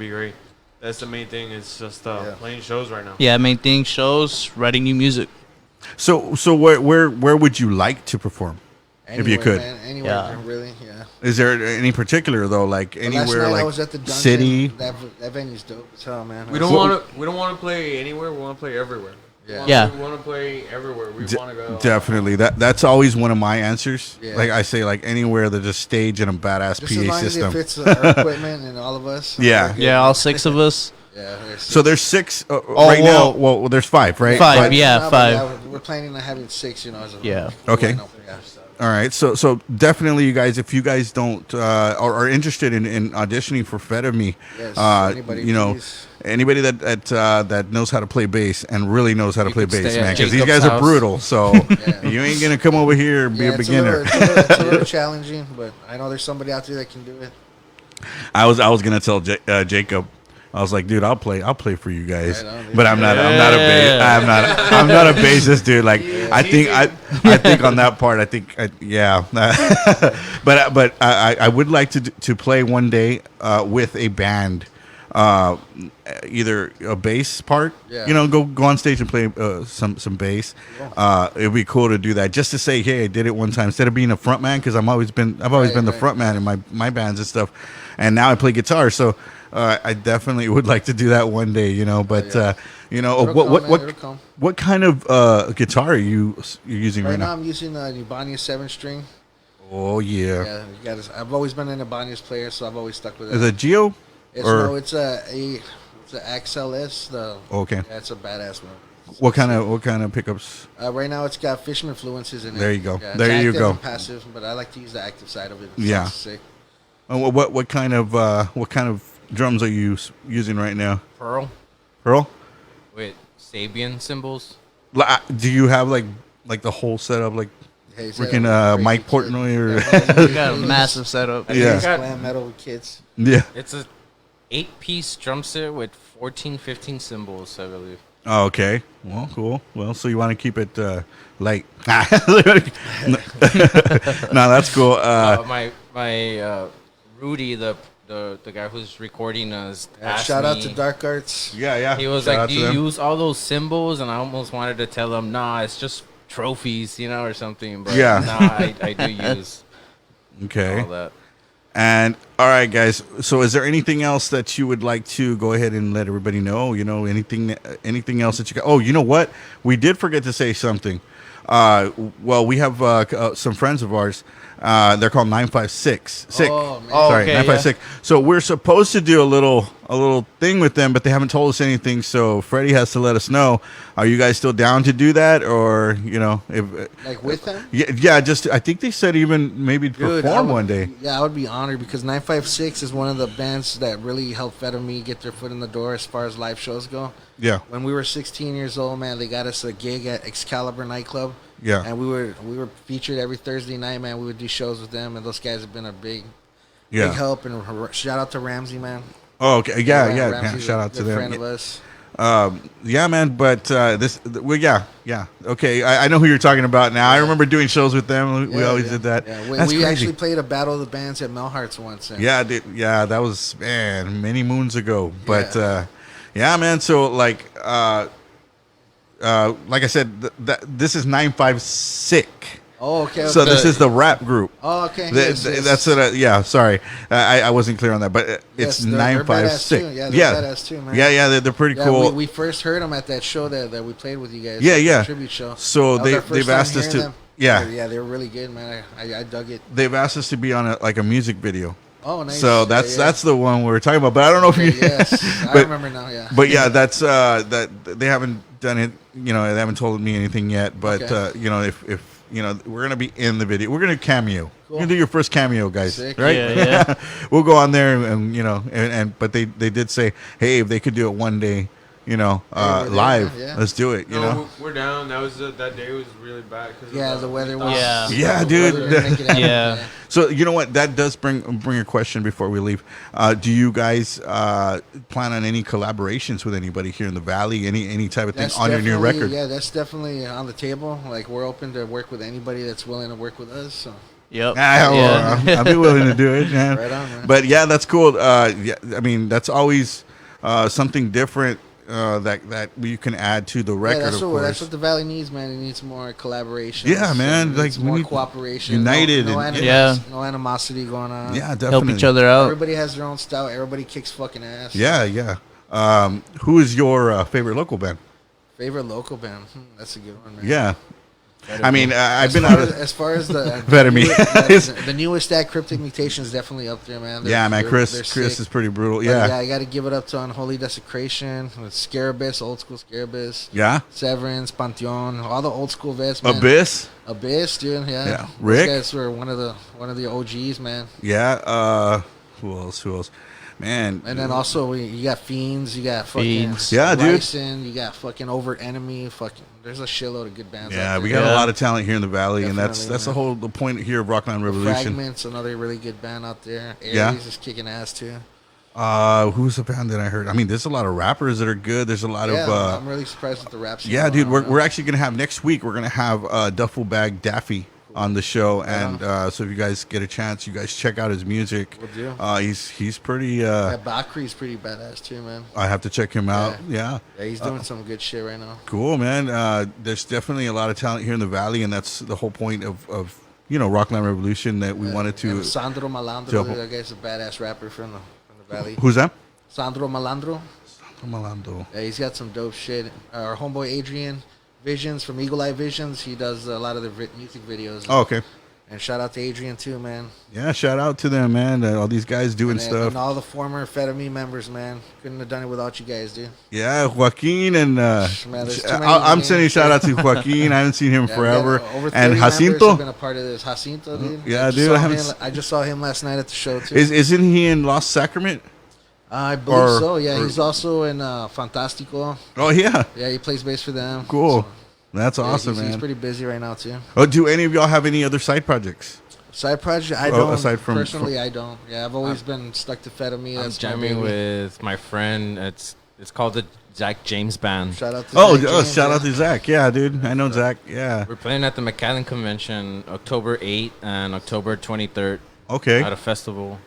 great. That's the main thing. It's just playing shows right now. Yeah, main thing, shows, writing new music. So where would you like to perform? If you could. man, anywhere, Yeah. really, yeah. Is there any particular though, like Last anywhere, night I like was at the Dungeon. city? That venue's dope as hell, man. We don't want to play anywhere. We want to play everywhere. Yeah. We want to play everywhere. We want to go. Definitely. That's always one of my answers. Yeah. Like I say, like anywhere there's a stage and a badass Just as PA long system. as it fits our equipment and all of us. Yeah. we're good. Yeah, all 6 of us. Yeah. So there's 6 right now. Well, there's 5, right? 5, But- yeah, No, but 5. we're planning on having 6, as a Yeah. Okay. lineup, yeah. All right, so definitely, you guys, if you guys don't are interested in auditioning for Fed of Me, Yes, anybody, please. anybody that knows how to play bass and really knows how to play could bass, stay at man, because these Jacob's guys are house. brutal. So you ain't gonna come over here and be a It's beginner. it's a little challenging, but I know there's somebody out there that can do it. I was gonna tell Jacob. I was like, dude, I'll play for you guys, Right on, dude. but I'm not a bass. I'm not a bassist, dude. Like I think on that part, yeah. but I would like to play one day with a band, either a bass part, Yeah. go on stage and play some bass. It'd be cool to do that, just to say, hey, I did it one time instead of being a front man, because I've always been the front man in my bands and stuff, and now I play guitar, so. I definitely would like to do that one day, but It'll come. what kind of guitar are you using right Right now now? I'm using a Ibanez 7-string. Oh yeah, Yeah, I've always been an Ibanez player, so I've always stuck with it. is it Geo? It's a XLS. Okay. That's a badass one. What kind of pickups? Right now it's got Fishman influences in it. There you go. Yeah, it's There you active go. and passive, but I like to use the active side of it. It Yeah. sounds sick. What kind of drums are you using right now, Pearl Earl? with Sabian cymbals. Do you have like the whole setup, like Hey, is that freaking a crazy Mike kid? Portnoy or We got a massive setup. Yeah. It's glam metal with kids. yeah? It's a 8-piece drum set with 15 cymbals, I believe. Oh, okay. Well, cool. Well, so you want to keep it light? No, that's cool. My Rudy, the guy who's recording us, asked Shout out me- to Dark Arts. yeah. He was Shout out like, to "Do you them. use all those symbols?" And I almost wanted to tell him, "Nah, it's just trophies, or something." But Yeah. nah, I do use Okay. all that. And all right, guys. So, is there anything else that you would like to go ahead and let everybody know? Anything else that you got? Oh, you know what? We did forget to say something. Well, we have some friends of ours. They're called 956. Oh, man. Sorry, okay, 956. So we're supposed to do a little thing with them, but they haven't told us anything. So Freddie has to let us know. Are you guys still down to do that, or if Like with them? yeah, just I think they said even maybe Dude, perform one day. Yeah, I would be honored because 956 is one of the bands that really helped Fed of Me get their foot in the door as far as live shows go. Yeah, When we were 16 years old, man, they got us a gig at Excalibur nightclub. yeah. And we were featured every Thursday night, man. We would do shows with them, and those guys have been a big help. And shout out to Ramsey, man. Oh, okay. Yeah. Ramsey's Shout a out to good them. friend of us. Yeah, man. But yeah. Okay, I know who you're talking about now. I remember doing shows with them. We always did that. Yeah, That's we crazy. actually played a battle of the bands at Melhart's once. And Yeah, that was many moons ago. But yeah, man. So like I said, this is 956. Oh, okay. So okay. this is the rap group. Oh, okay. That's yes. it. Yeah, sorry, I wasn't clear on that, but it's Yes, they're badass 956. too. Yeah, they're badass too, man. Yeah, they're pretty Yeah, cool. we first heard them at that show that we played with you guys. Yeah, like, yeah. the tribute show. So That was our first they've time asked us hearing to. them. Yeah, they were really good, man. I dug it. they've asked us to be on a music video. Oh, nice. So that's the one we were talking about. But I don't know if you. Yes, I remember now. Yeah. But yeah, that's that they haven't done it. You know, they haven't told me anything yet. But Okay. you know, if you know, we're gonna be in the video. We're gonna cameo. Cool. We're gonna do your first cameo, guys. Sick. Right? Yeah. We'll go on there and you know, and but they did say, hey, if they could do it one day, you know, we're there, live, yeah. let's do it. You No, know. we're down. That day was really bad. Yeah, the weather was. Yeah. Yeah, the dude. weather didn't make it happen, Yeah. So you know what? That does bring a question before we leave. Do you guys plan on any collaborations with anybody here in the Valley? Any type of thing That's on your new definitely- record? Yeah, that's definitely on the table. Like we're open to work with anybody that's willing to work with us. So Yep. I'll be willing to do it, man. Right on, man. But yeah, that's cool. Yeah, I mean, that's always something different that you can add to the record. yeah, of course. that's what the Valley needs, man. It needs more collaboration. Yeah, man, It like, needs we more need cooperation. united No, and- no animosity going on. Yeah, definitely. Help each other out. Everybody has their own style. Everybody kicks fucking ass. Yeah. Who is your favorite local band? Favorite local band? That's a good one, man. Yeah. I mean, I've As been far out as, of. as far as the Better me. the newest act, Cryptic Mutation is definitely up there, man. Yeah, man, they're Chris sick. is pretty brutal. But Yeah. I got to give it up to Unholy Desecration, with Scarabus, old school Scarabus, Yeah. Severance, Pantheon, all the old school vets, man. Abyss. Abyss, dude. Yeah. Yeah. Those Rick? guys were one of the OGs, man. Yeah. Who else? Man. And then also you got Fiends, you got fucking Fiends. Yeah, dude. Ryson, you got fucking Overt Enemy, fucking. There's a shitload of good bands. Yeah, out there. we got a Yeah. lot of talent here in the Valley, and that's Definitely, the point here of Rockland Revolution. Fragments, another really good band out there. Aries Yeah. is kicking ass too. Who's the band that I heard? I mean, there's a lot of rappers that are good. There's a lot Yeah, of I'm really surprised with the rap. yeah, dude. We're actually gonna have next week. We're gonna have Duffel Bag Daffy on the show, and so if you guys get a chance, you guys check out his music. Will do. He's pretty. That Bakri's pretty badass too, man. I have to check him out. Yeah. Yeah, he's doing some good shit right now. Cool, man. There's definitely a lot of talent here in the Valley, and that's the whole point of Rockland Revolution that we wanted to. And Sandro Malandro, to- that guy's a badass rapper from the Valley. Who's that? Sandro Malandro. Malando. Yeah, he's got some dope shit. Our homeboy Adrian Visions from Eagle Eye Visions, he does a lot of the music videos. Oh, okay. And shout out to Adrian too, man. Yeah, shout out to them, man. All these guys doing stuff. And all the former Fetterme members, man. Couldn't have done it without you guys, dude. Yeah, Joaquin and there's too many I'm names. sending a shout out to Joaquin. I haven't seen him Yeah, forever. man, over 30 And members have Jacinto. been a part of this. Jacinto, dude. Yeah, I just dude, saw I haven't him- I just saw him last night at the show too. Isn't he in Lost Sacrament? I believe or- so. Yeah, or- he's also in Fantastico. Oh yeah, Yeah, he plays bass for them. cool. So, That's yeah, awesome, he's man. pretty busy right now too. Oh, do any of y'all have any other side projects? Side project, I Oh, don't. aside from- Personally, I don't. Yeah, I've always been stuck to Fetterme. I'm That's my jamming baby. with my friend. It's called the Zach James Band. Shout out to Oh, Zach James, shout yeah. out to Zach. Yeah, dude, I know Zach. Yeah. We're playing at the McAllen Convention October 8th and October 23rd Okay. at a festival.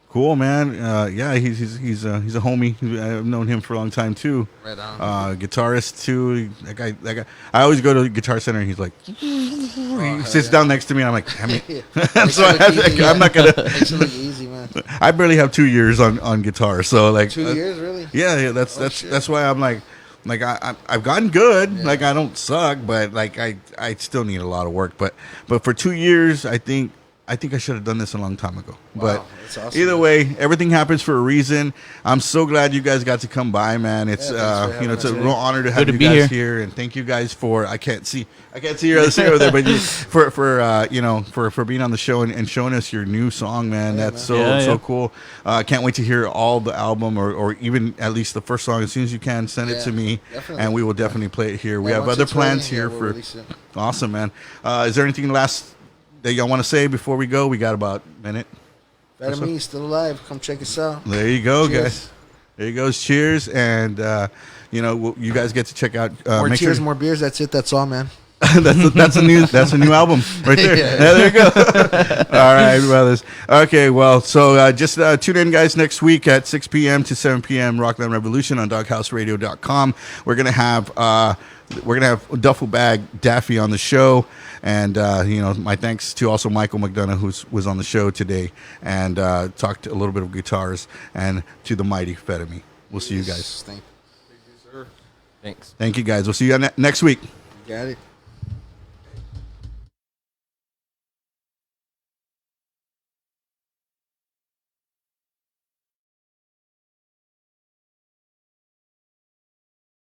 Cool, man. Yeah, he's a homie. I've known him for a long time too. Right on. Guitarist too. That guy. I always go to Guitar Center and he's like, he sits down next to me and I'm like, damn it. Makes So it look easy, I'm not gonna. Makes it look easy, man. I barely have 2 years on guitar, so like 2 years, really? Yeah, that's shit. that's why I'm like I've gotten good. Like I don't suck, but like I still need a lot of work. But for 2 years, I think I should have done this a long time ago. But that's awesome, either man. way, everything happens for a reason. I'm so glad you guys got to come by, man. It's Yeah, thanks for it's a having us, real honor to have to you be guys here, and thank you guys for I can't see your other singer over there, but for being on the show and showing us your new song, man. That's so Yeah. cool. Can't wait to hear all the album or even at least the first song as soon as you can. Send it Yeah, to me, definitely. and we will definitely play it here. We Yeah, have once other it's ready, plans here we'll for release it. awesome, man. Is there anything last that y'all want to say before we go? We got about a minute. Fetterme still alive. Come check us out. There you go, Cheers. guys. There you go. Cheers, and you guys get to check out. More make cheers, sure, more beers. That's it. That's all, man. that's a new album right there. Yeah. Yeah, there you go. All right, brothers. Okay, well, so just tune in, guys, next week at 6 p.m. to 7 p.m. Rockland Revolution on doghouseradio.com. We're gonna have we're gonna have Duffel Bag Daffy on the show, and my thanks to also Micheal McDonough, who was on the show today, and talked a little bit of guitars, and to the mighty Fetimi. We'll see you guys. Thank Thanks. Thank you guys. We'll see you next week. you. Got it.